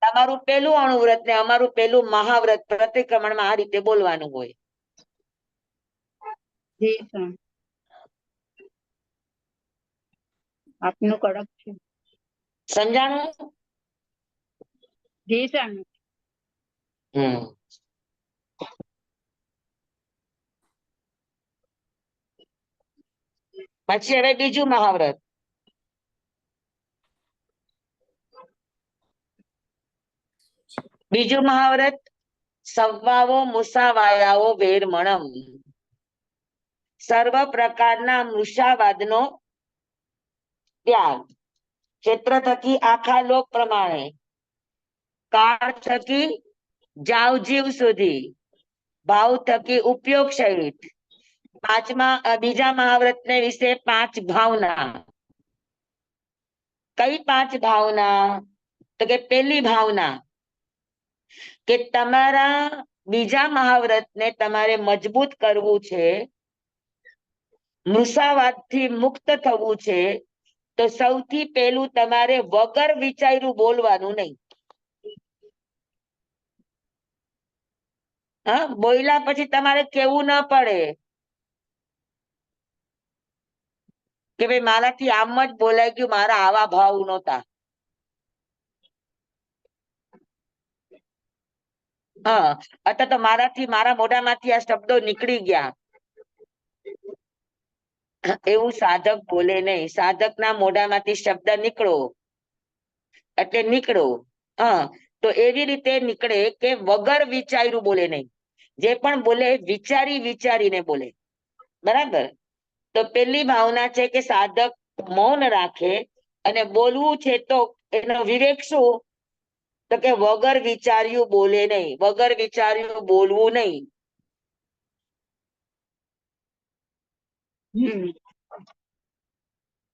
તમારું પેલું અણુવ્રત ને અમારું પેલું મહાવ્રત પ્રતિક્રમણમાં આ રીતે બોલવાનું હોય. આપનું કડક છે. સમજાણું? જી સ્વામી. પછી હવે બીજું મહાવ્રત. બીજું મહાવ્રત સવ્વાવો મુસાવાયાઓ વેરમણમ. સર્વ પ્રકારના મૃષાવાદનો ત્યાગ, ક્ષેત્ર થકી આખા લોક પ્રમાણે, કાળ થકી જાવ જીવ સુધી, ભાવ થકી ઉપયોગ સહિત. બીજા મહાવ્રતને વિશે 5 ભાવના. કઈ 5 ભાવના? તો કે પેલી ભાવના કે તમારા બીજા મહાવ્રતને તમારે મજબૂત કરવું છે, મૃષાવાદથી મુક્ત થવું છે, તો સૌથી પહેલું તમારે વગર વિચાર્યું બોલવાનું નહીં. હા, બોલ્યા પછી તમારે કેવું ના પડે કે ભાઈ મારાથી આમ જ બોલાઈ ગયું, મારા આવા ભાવ નહોતા. હા, અથવા તો મારા મોઢામાંથી આ શબ્દો નીકળી ગયા, એવું સાધક બોલે નહીં. સાધકના મોઢામાંથી શબ્દ નીકળો એટલે નીકળો. હા, તો એવી રીતે નીકળે કે વગર વિચાર્યું બોલે નહીં. જે પણ બોલે વિચારીને બોલે. બરાબર. તો પેલી ભાવના છે કે સાધક મૌન રાખે, અને બોલવું છે તો એનો વિવેક શું? તો કે વગર વિચાર્યું બોલે નહીં, વગર વિચાર્યું બોલવું નહીં.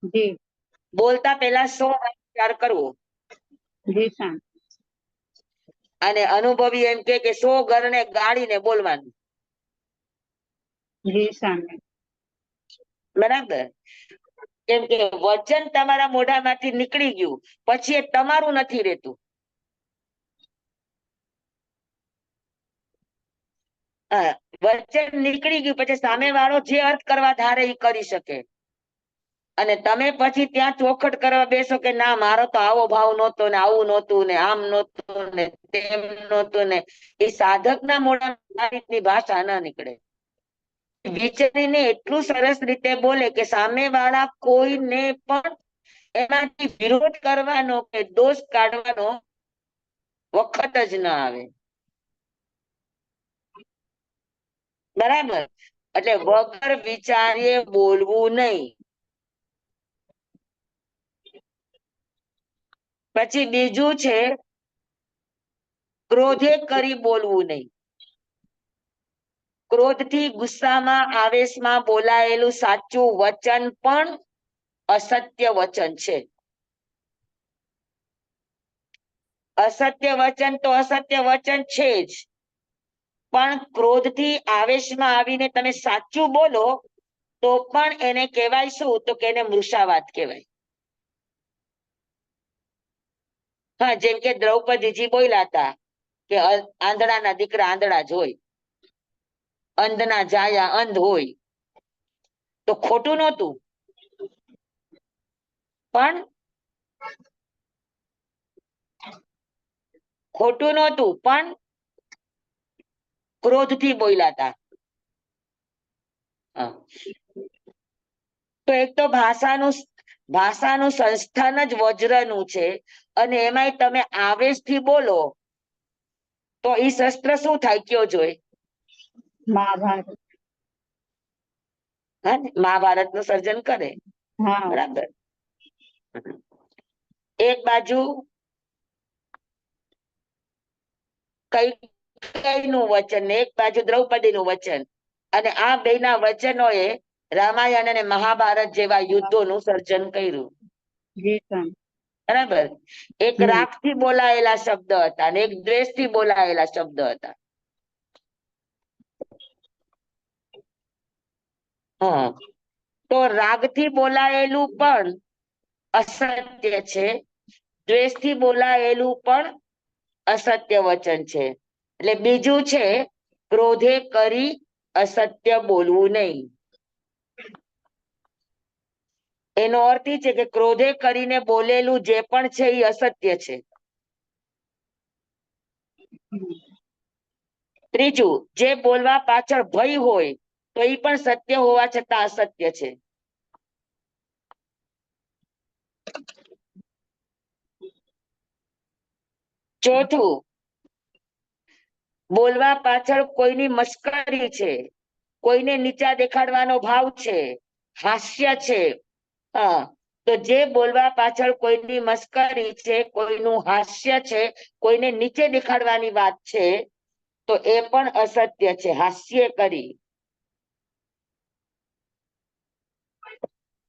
જી બોલતા પહેલા 100 વાર વિચાર કરવો. જી સ્વામી. અને અનુભવી એમ કે 100 ઘરને ગાળીને બોલવાનું. જી સ્વામી. બરાબર. કેમ કે વચન તમારા મોઢામાંથી નીકળી ગયું પછી એ તમારું નથી રહેતું. હા, વચન નીકળી ગયું પછી સામે વાળો જે અર્થ કરવા ધારે એ કરી શકે. અને તમે પછી ત્યાં ચોખટ કરવા બેસો કે ના, મારો તો આવો ભાવ નહોતો ને, આવું નહોતું ને, આમ નહોતું ને, તેમ નહોતું ને, એ સાધકના મોઢામાં આ રીતની ભાષા ના નીકળે. વિચારીને એટલું સરસ રીતે બોલે કે સામે વાળા કોઈને પણ એમાંથી વિરોધ કરવાનો કે દોષ કાઢવાનો વખત જ ના આવે. બરાબર. એટલે વગર વિચારીએ બોલવું નહીં. પછી બીજું છે ક્રોધે કરી બોલવું નહીં. ક્રોધથી, ગુસ્સામાં, આવેશમાં બોલાયેલું સાચું વચન પણ અસત્ય વચન છે. અસત્ય વચન તો અસત્ય વચન છે જ, પણ ક્રોધથી, આવેશમાં આવીને તમે સાચું બોલો તો પણ એને કહેવાય શું? તો કે એને મૃષાવાદ કહેવાય. હા, જેમ કે દ્રૌપદીજી બોલ્યા હતા કે આંધળાના દીકરા આંધળા જ હોય, અંધના જાયા અંધ હોય. તો ખોટું નહોતું, પણ ક્રોધથી બોલ્યા હતા. તો એક તો ભાષાનું સંસ્થાન જ વજ્રનું છે, અને એમાંય તમે આવેશથી બોલો તો ઈ શસ્ત્ર શું થાય કયો જોઈ? મહાભારત. હા, મહાભારતનું સર્જન કરે. હા. બરાબર. એક બાજુ કૈકેયીનું વચન ને એક બાજુ દ્રૌપદીનું વચન, અને આ બેના વચનોએ રામાયણ અને મહાભારત જેવા યુદ્ધોનું સર્જન કર્યું. જી સ્વામી. બરાબર. એક રાગથી બોલાયેલા શબ્દ હતા અને એક દ્વેષથી બોલાયેલા શબ્દ હતા. હા, તો રાગથી બોલાયેલું પણ અસત્ય છે, દ્વેષથી બોલાયેલું પણ અસત્ય વચન છે. એટલે બીજું છે ક્રોધે કરી અસત્ય બોલવું નહીં. એનો અર્થ એ છે કે ક્રોધે કરીને બોલેલું જે પણ છે એ અસત્ય છે. ત્રીજું, જે બોલવા પાછળ ભય હોય તો એ પણ સત્ય હોવા છતાં અસત્ય છે. ચોથું, બોલવા પાછળ કોઈની મસ્કરી છે, કોઈને નીચા દેખાડવાનો ભાવ છે, હાસ્ય છે. હા, તો જે બોલવા પાછળ કોઈની મસ્કરી છે, કોઈનું હાસ્ય છે, કોઈને નીચે દેખાડવાની વાત છે, તો એ પણ અસત્ય છે. હાસ્ય કરી.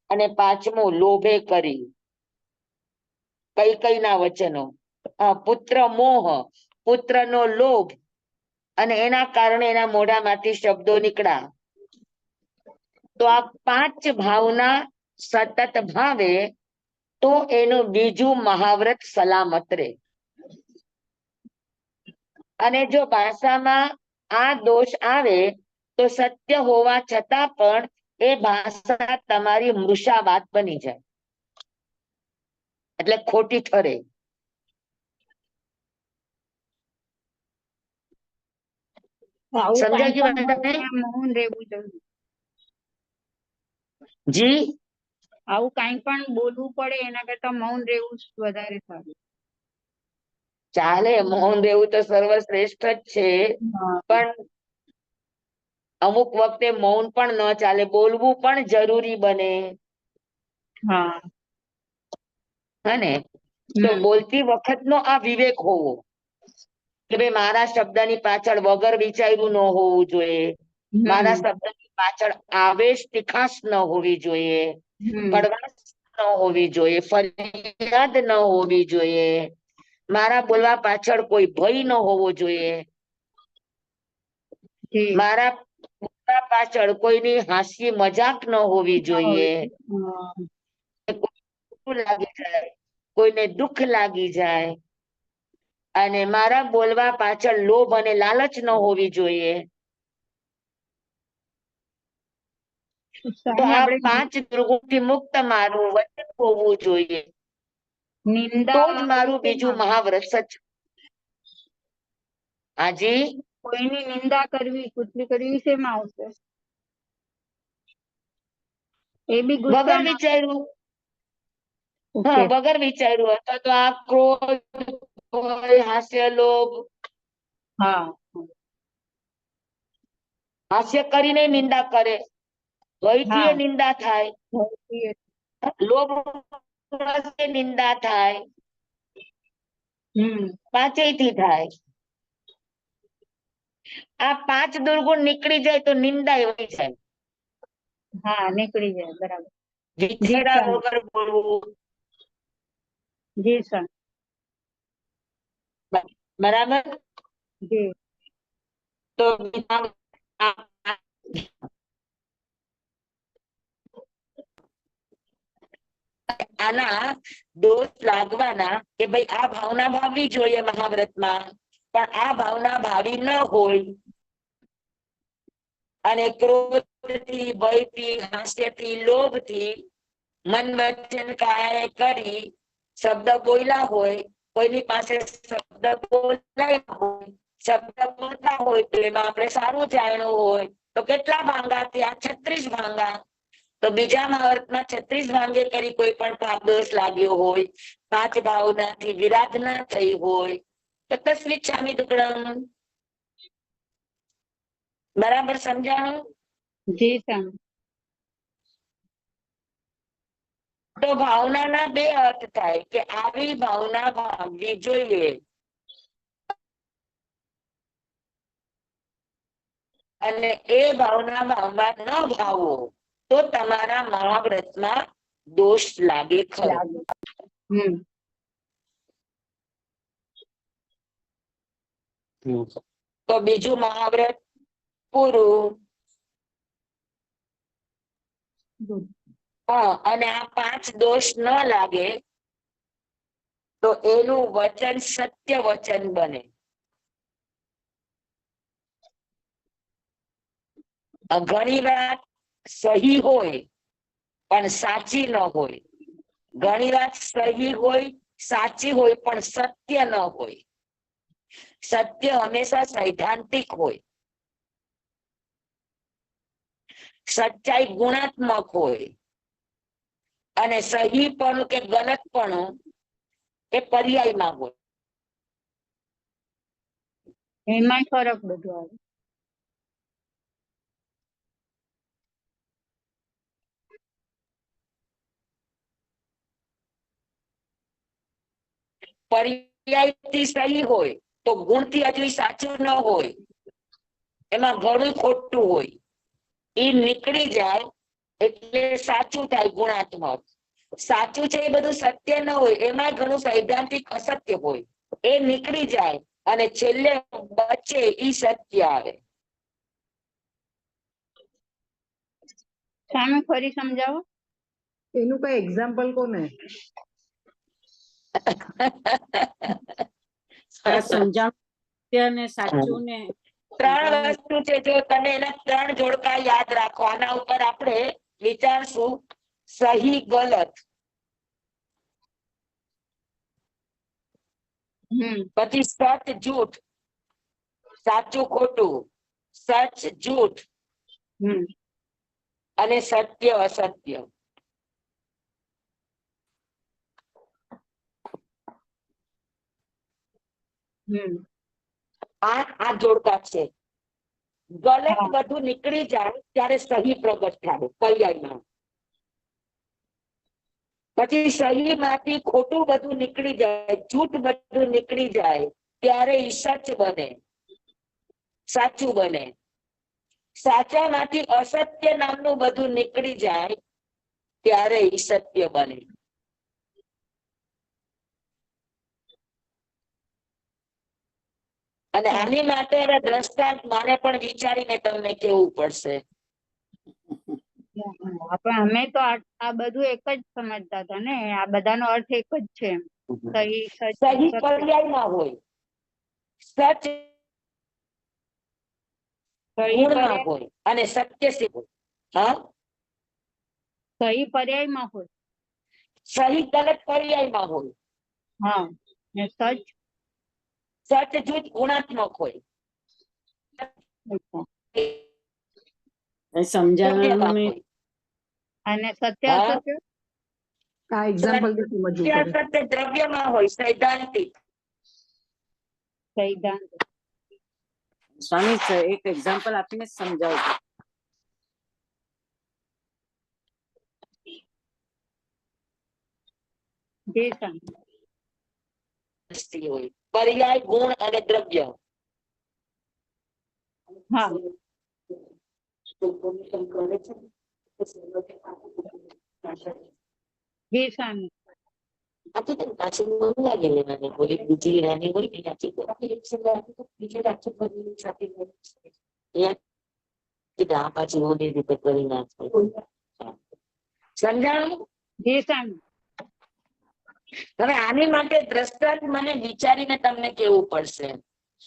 અને પાંચમું, લોભે કરી. કૈકેયીના વચનો, પુત્ર મોહ, પુત્રનો લોભ, અને એના કારણે એના મોઢામાંથી શબ્દો નીકળ્યા. તો આ 5 ભાવના સતત ભાવે તો એનું બીજું મહાવ્રત સલામત રહે. અને જો ભાષામાં આ દોષ આવે તો સત્ય હોવા છતાં પણ એ ભાષા તમારી મૃષાવાત બની જાય, એટલે ખોટી ઠરે. આવું સમજાય કાંઈ ગયું પણ હોય બધાને? ત્યાં મૌન રહેવું જોઈએ. જી આવું કાંઈ પણ બોલવું પડે એના કરતા મૌન રહેવું જ વધારે સારું. ચાલે, મૌન રહેવું તો સર્વશ્રેષ્ઠ જ છે, હા પણ અમુક વખતે મૌન પણ ન ચાલે, બોલવું પણ જરૂરી બને. હા હે ને? તો હમ બોલતી વખતનો આ વિવેક હોવો કે ભાઈ મારા શબ્દની પાછળ વગર વિચાર્યું ન હોવું જોઈએ, મારા હમ શબ્દની પાછળ આવેશ તીખાશ ન હોવી જોઈએ, હમ કડવાશ ન હોવી જોઈએ, ફરિયાદ ન હોવી જોઈએ, મારા બોલવા પાછળ કોઈ ભય ન હોવો જોઈએ, જી મારા બોલવા પાછળ કોઈની હાસ્ય મજાક ન હોવી જોઈએ, હા કોઈને લાગી જાય, કોઈને દુઃખ લાગી જાય, અને મારા બોલવા પાછળ લોભ અને લાલચ ન હોવી જોઈએ. તો સ્વામી આ આપણે 5 દુર્ગુણથી મુક્ત મારું વચન હોવું જોઈએ, તો જ નિંદા મારું કરવી બીજું શેમાં? મહાવ્રત સચ. હાજી, કોઈની નિંદા કરવી, કુતરી કરવી શેમાં આવશે? એ બી વગર ગુસ્સામાં. વિચાર્યું. હા, ઓકે. વગર વિચાર્યું, અથવા તો આ ક્રોધ હોય, હાસ્ય, લોભ, હા હાસ્ય કરીને નિંદા કરે, ભયથી હા એ નિંદા થાય, ભરતી. લોભ નિંદા થાય, હમ પાંચેયથી થાય. આ 5 દુર્ગુણ નીકળી જાય તો નિંદા વહી જાય. હા નીકળી જાય, બરાબર. જી વિચાર્યા સર. વગર બોલવું. જી સર. બરાબર. જી. તો આના દોષ લાગવાના કે ભાઈ આ ભાવના ભાવવી જોઈએ મહાવ્રતમાં, પણ આ ભાવના ભાવી ન હોય અને ક્રોધથી, ભયથી, હાસ્યથી, લોભથી મન વચન કાયા કરી શબ્દ બોલ્યા હોય, કોઈની પાસે શબ્દ બોલાયા હોય, શબ્દ બોલતા હોય તો એમાં આપણે સારું જાણ્યું હોય તો કેટલા ભાંગા થયા? 36 ભાંગા. તો બીજા મહાવ્રતમાં 36 ભાંગે કરી કોઈ પણ પાપ દોષ લાગ્યો હોય, 5 ભાવનાથી વિરાધના થઈ હોય તો તસ્મિચ્છામિ દુક્કડમ. બરાબર સમજાણું? જી સર. તો ભાવનાના 2 અર્થ થાય કે આવી ભાવના ભાવવી જોઈએ, અને એ ભાવના ભાવવા ન ભાવો તો તમારા મહાવ્રતમાં દોષ લાગે ખરો. લાગે. હમ તો બીજું મહાવ્રત પૂરું. હા, અને આ 5 દોષ ન લાગે તો એનું વચન સત્ય વચન બને. ઘણી વાત સહી હોય પણ સાચી ન હોય, ઘણી વાત સહી હોય, સાચી હોય પણ સત્ય ન હોય. સત્ય હંમેશા સૈદ્ધાંતિક હોય, સચ્ચાઈ ગુણાત્મક હોય, અને સહીપણું કે ગલતપણું એ પર્યાયમાં હોય. એમાંય ફરક બધો આવે. પર્યાયથી સહી હોય તો ગુણથી હજુ સાચું ન હોય, એમાં ઘણું ખોટું હોય, એ નીકળી જાય એટલે સાચું થાય, ગુણાત્મક. સાચું છે એ બધું સત્ય ન હોય, એમાં ઘણું સૈદ્ધાંતિક અસત્ય હોય, એ નીકળી જાય અને છેલ્લે બચે ઈ સત્ય આવે. સામે ફરી સમજાવો. એનું કઈ એક્ઝામ્પલ કોને? આ સમજાણું ને સાચું ને 3 વસ્તુ છે, જો તમે એના 3 જોડકા યાદ રાખો, આના ઉપર આપણે વિચારશું. સહી ગલત, હમ પછી સત જૂઠ, સાચું ખોટું, સચ જૂઠ હમ અને સત્ય અસત્ય. હમ આ જોડકા છે. ગલત હા. બધું નીકળી જાય ત્યારે સહી પ્રગટ થાય પર્યાયમાં. પછી સહી માંથી ખોટું બધું નીકળી જાય, જૂઠ બધું નીકળી જાય ત્યારે ઈ સચ બને, સાચું બને. સાચા માંથી અસત્ય નામનું બધું નીકળી જાય ત્યારે ઈ સત્ય બને. અને આની માટે દ્રષ્ટાંત મારે પણ વિચારીને તમને કેવું પડશે. પણ અમે તો આ બધું એક જ સમજતા હતા ને, આ બધાનો અર્થ એક જ છે. સહી સચ સહી સત્ય. પર્યાયમાં હોય, સચ સહી ગુણમાં પર્યાય હોય અને સત્ય સિદ્ધ હોય. હા, સહી પર્યાયમાં હોય. સહી ગલત પર્યાયમાં હોય. હા, ને સચ સચ જૂઠ ગુણાત્મક હોય. સમજાવવાનું દ્રવ્યમાં નહીં. હોય. અને સત્ય હા, અસત્ય. આ એક્ઝામ્પલ થી સમજવું સત્ય પડે. અસત્ય દ્રવ્યમાં હોય, સૈદ્ધાંતિક. સિદ્ધાંત. સ્વામી એક એક્ઝામ્પલ આપીને સમજાવજો. જી સ્વામી. દ્રષ્ટિ હોય, પર્યાય ગુણ અને દ્રવ્ય. હા. જી સ્વામી. પાછી મન લાગેલી મને બોલી બીજી રાની હોય ને પાછી ઓલી રીતે કરી નાખે. સમજાણું? જી સ્વામી. હવે આની માટે દ્રષ્ટાંત મને વિચારીને તમને કેવું પડશે.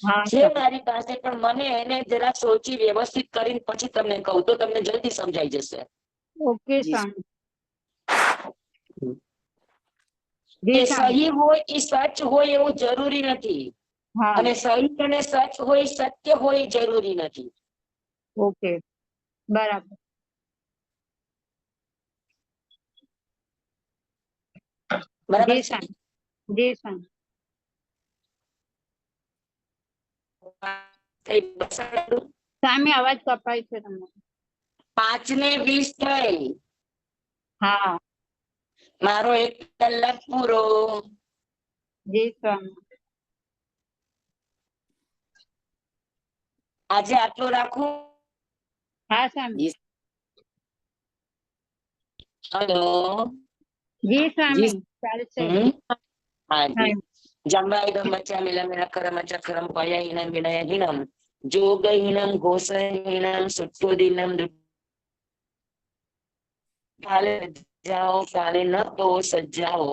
હા છે સ્વામી. મારી પાસે, પણ મને એને જરા સોચી વ્યવસ્થિત કરીને પછી તમને કહું તો તમને જલ્દી સમજાઈ જશે. ઓકે જી. સ્વામી. એ જી સ્વામી. સહી હોય એ સચ હોય એવું જરૂરી નથી, હા. અને સહી અને સચ હોય સત્ય હોય જરૂરી નથી. ઓકે, બરાબર. બરાબર જી છે? સ્વામી. જી સ્વામી. સ્વામી અવાજ કપાય છે તમારો. 5 ને 20 થઈ. હા. મારો 1 કલાક પૂરો. જી સ્વામી. આજે આટલું રાખું. હા સ્વામી. હલો. જી જી. સ્વામી ચાલશે. હાજી. હા. જંબાયુધમ વચ્ચામિલમ વિનક્કરમ ચક્રમ પયહીનમ વિનયહીનમ જોગહીનમ ઘોષહીનમ સુટ્ટોદીનમ કાલે સજ્જાઓ કાલે ન તો સજ્જાઓ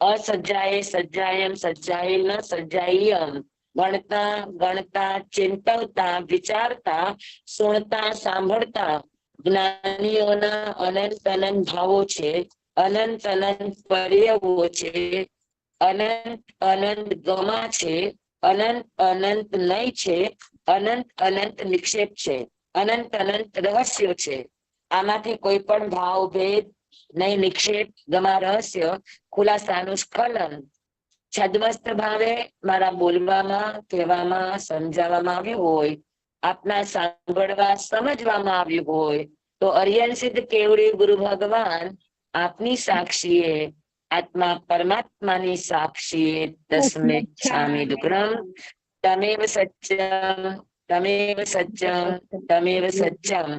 અસજ્જાએ સજ્જાયમ સજ્જાએ ન સજ્જાયમ ગણતા ગણતા ચિંતવતા વિચારતા સુણતા સાંભળતા જ્ઞાનીઓના અનંત અનંત ભાવો છે, અનંત અનંત પર્યાવો છે, અનંત અનંત ગમા છે, અનંત અનંત નય છે, અનંત અનંત નિક્ષેપ છે, અનંત અનંત રહસ્યો છે. આમાંથી કોઈ પણ ભાવ ભેદ નહીં, નિક્ષેપ ગમા રહસ્ય ખુલાસાનું સ્ખલન છદ્મસ્ત ભાવે મારા બોલવામાં કહેવામાં સમજાવવામાં આવ્યું હોય, આપના સાંભળવા સમજવામાં આવ્યું હોય તો અરિયન સિદ્ધ કેવડી ગુરુ ભગવાન આપની સાક્ષીએ આત્મા પરમાત્માની સાક્ષીએ તસ્મે છામી દુક્રમ તમેવ સત્યમ તમેવ સત્યમ તમેવ સત્યમ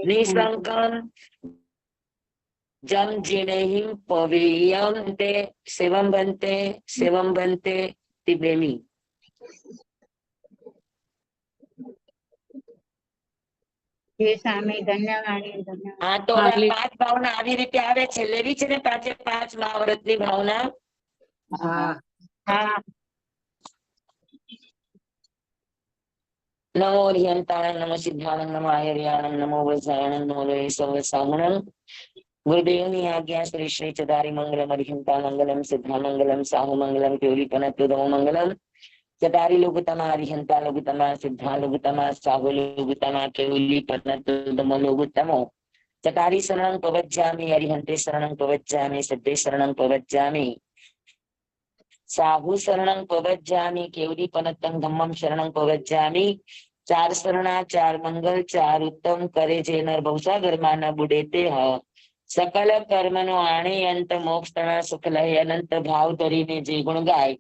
નિસંકમ જમ જીણેહિમ પવેયમ તે સેવમ બનતે તિબેમી. જી સ્વામી ધન્યવાદ. ધન્યવાદ. હા, તો હા, હવે 5 ભાવના આવી રીતે આવે છે, લેવી છે ને 5 મહાવ્રતની ભાવના. હા. હા. નમો રિયંતાણ નમો સિદ્ધાણ નમો આયર્યાણ નમો વૈસાયણ નમો સૌસામણ ગુરુદેવની આજ્ઞા શ્રી શ્રી ચદારી મંગલમ અરિહંતા મંગલમ સિદ્ધા મંગલમ સાહુ મંગલમ કેવલી પનતુદો મંગલમ चटारी लघुतमा अरिहंता लघुतमा सिद्धा लघुतमा साहु लघुतमा केवली पन्नतम लघुतमो चटारी शरणं प्रवज्जामि अरिहंते शरणं प्रवज्जामि सिद्धे शरणं प्रवज्जामि साहु शरणं प्रवज्जामि केवली पन्नतम धम्मं शरणं प्रवज्जामि चार शरणा चार मंगल चार उत्तम करे जे नर भवसागर માં ન બુડે તે सकल कर्म नो आणे अंत मोक्ष तणा सुख लहे अनंत भाव धरीने जे गुण गाय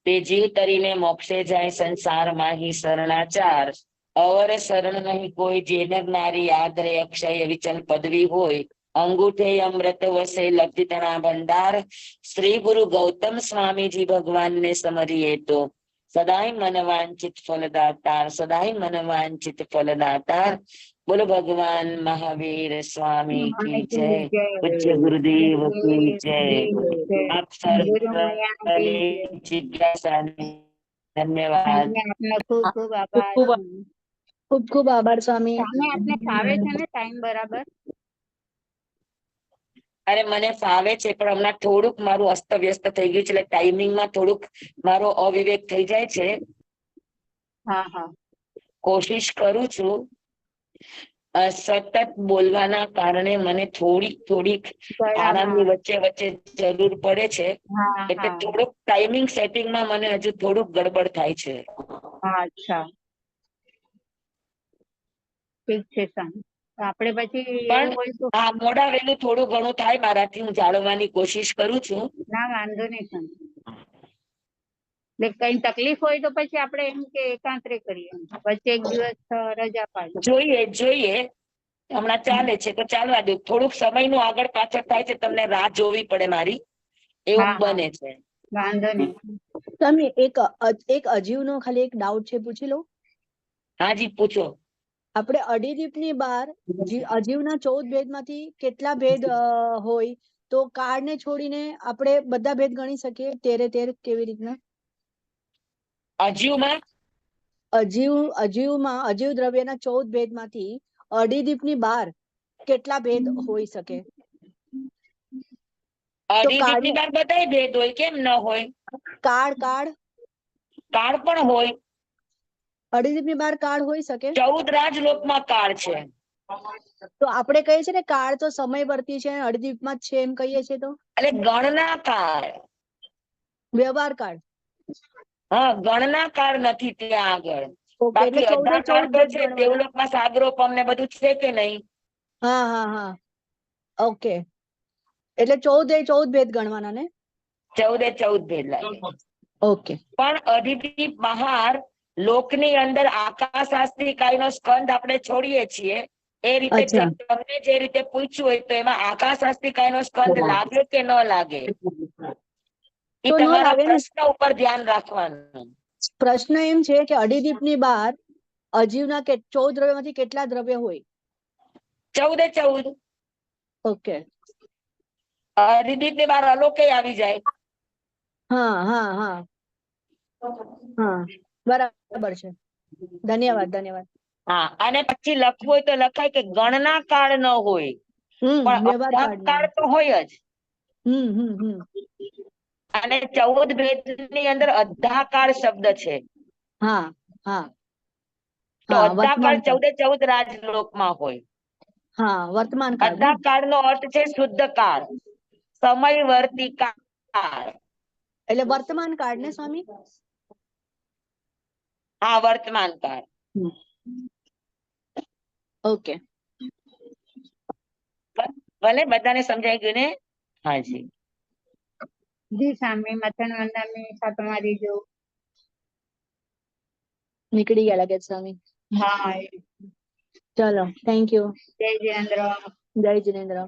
ते जीव तरीने मोक्षे जाय संसार माही शरणाचार अवर शरण नहीं कोई जेन नारी याद रे अक्षय विचल पदवी होय अंगूठे अमृत वसे लब्धि तणा भंडार श्री गुरु गौतम स्वामी जी भगवान ने समरिए तो सदाई मन वांछित फलदातार सदाई मन वांछित फलदातार। बोलो भगवान महावीर स्वामी की जय। पूज्य गुरुदेव की जय। आप सर्व जिज्ञासा धन्यवाद। આપનો ખૂબ ખૂબ આભાર. ખૂબ ખૂબ આભાર સ્વામી. સ્વામી આપને ફાવે છે ને ટાઈમ બરાબર? અરે મને ફાવે છે પણ હમણાં થોડુંક મારું અસ્ત વ્યસ્ત થઈ ગયું છે એટલે ટાઈમિંગ માં થોડુંક મારો અવિવેક થઈ જાય છે. હા હા કોશિશ કરું છું. સતત બોલવાના કારણે મને થોડીક આરામની વચ્ચે વચ્ચે જરૂર પડે છે એટલે થોડુંક ટાઈમિંગ સેટિંગ માં મને હજુ થોડુંક ગડબડ થાય છે. અચ્છા ઠીક છે સ્વામી. આપણે પછી પણ આ મોડા વેલું થોડું ઘણું થાય મારાથી હું જાળવવાની કોશિશ કરું છું. ના વાંધો નહીં સ્વામી. કઈ તકલીફ હોય તો પછી આપણે એમ કે એકાંતરે કરીએ વચ્ચે એક દિવસ રજા પાડીએ. જોઈએ હમણાં ચાલે છે તો ચાલવા દો. થોડુંક સમય નું આગળ પાછળ થાય છે તમને રાહ જોવી પડે મારી એવું બને છે. વાંધો નહીં. સ્વામી એક અજીવનો ખાલી એક ડાઉટ છે પૂછી લઉં? હાજી પૂછો. આપણે અડીદીપ ની બહાર અજીવના 14 ભેદ માંથી કેટલા ભેદ હોય તો કાળ ને છોડીને આપણે બધા ભેદ ગણી શકીએ 13 કેવી રીતના? અજીવ દ્રવ્યના 14 ભેદ માંથી અડીદીપ ની બહાર કેટલા ભેદ હોઈ શકે? અડીદીપ ની બહાર બધાય ભેદ હોય કેમ ન હોય? કાળ પણ હોય. અડીદીપ ની બહાર કાળ હોઈ શકે? 14 રાજલોકમાં કાળ છે. તો આપણે કહીએ છીએ ને કાળ તો સમયવર્તી છે અડીદીપમાં જ છે એમ કહીએ છીએ તો? એટલે ગણના કાળ, વ્યવહાર કાળ. હા ગણના કાળ નથી ત્યાં આગળ. બાકી અડધા કાળ તો છે દેવલોકમાં સાગરોપમ ને બધું છે કે નહીં? હા ઓકે એટલે 14 ભેદ ગણવાના ને? 14 ભેદ લાગે. ઓકે. પણ અધિદીપ બહાર લોકની અંદર આકાશાસ્ત્રી કાયનો સ્કંદ આપણે છોડીએ છીએ એ રીતે તમને જે રીતે પૂછ્યું હોય તો એમાં આકાશાસ્ત્રી કાયનો સ્કંદ લાગે કે ન લાગે એ તમારા પ્રશ્ન ઉપર ધ્યાન રાખવાનું. પ્રશ્ન એમ છે કે અડીદીપ ની બહાર અજીવના 14 દ્રવ્યમાંથી કેટલા દ્રવ્ય હોય? 14. ઓકે. અડીદીપ ની બહાર અલોકે આવી જાય. હા બરાબર છે. ધન્યવાદ. હા અને પછી લખવું હોય તો લખાય કે ગણના કાળ ન હોય પણ કાળ તો હોય જ. અને 14 ભેદ ની અંદર અધાકાળ શબ્દ છે. તો અધાકાળ 14 રાજલોકમાં હોય. વર્તમાન કાળ. અધાકાળ નો અર્થ છે શુદ્ધ કાળ, સમયવર્તી કાળ. એટલે વર્તમાન કાળ ને સ્વામી? હા વર્તમાન કાળ. ઓકે ભલે બધાને સમજાઈ ગયું ને? હાજી જી સ્વામી. મથન વંદનની સાથે તમારી જો નીકળી ગયા લાગે સ્વામી. હા ચલો થેન્ક યુ. જય જિનેન્દ્ર. જય જિનેન્દ્ર.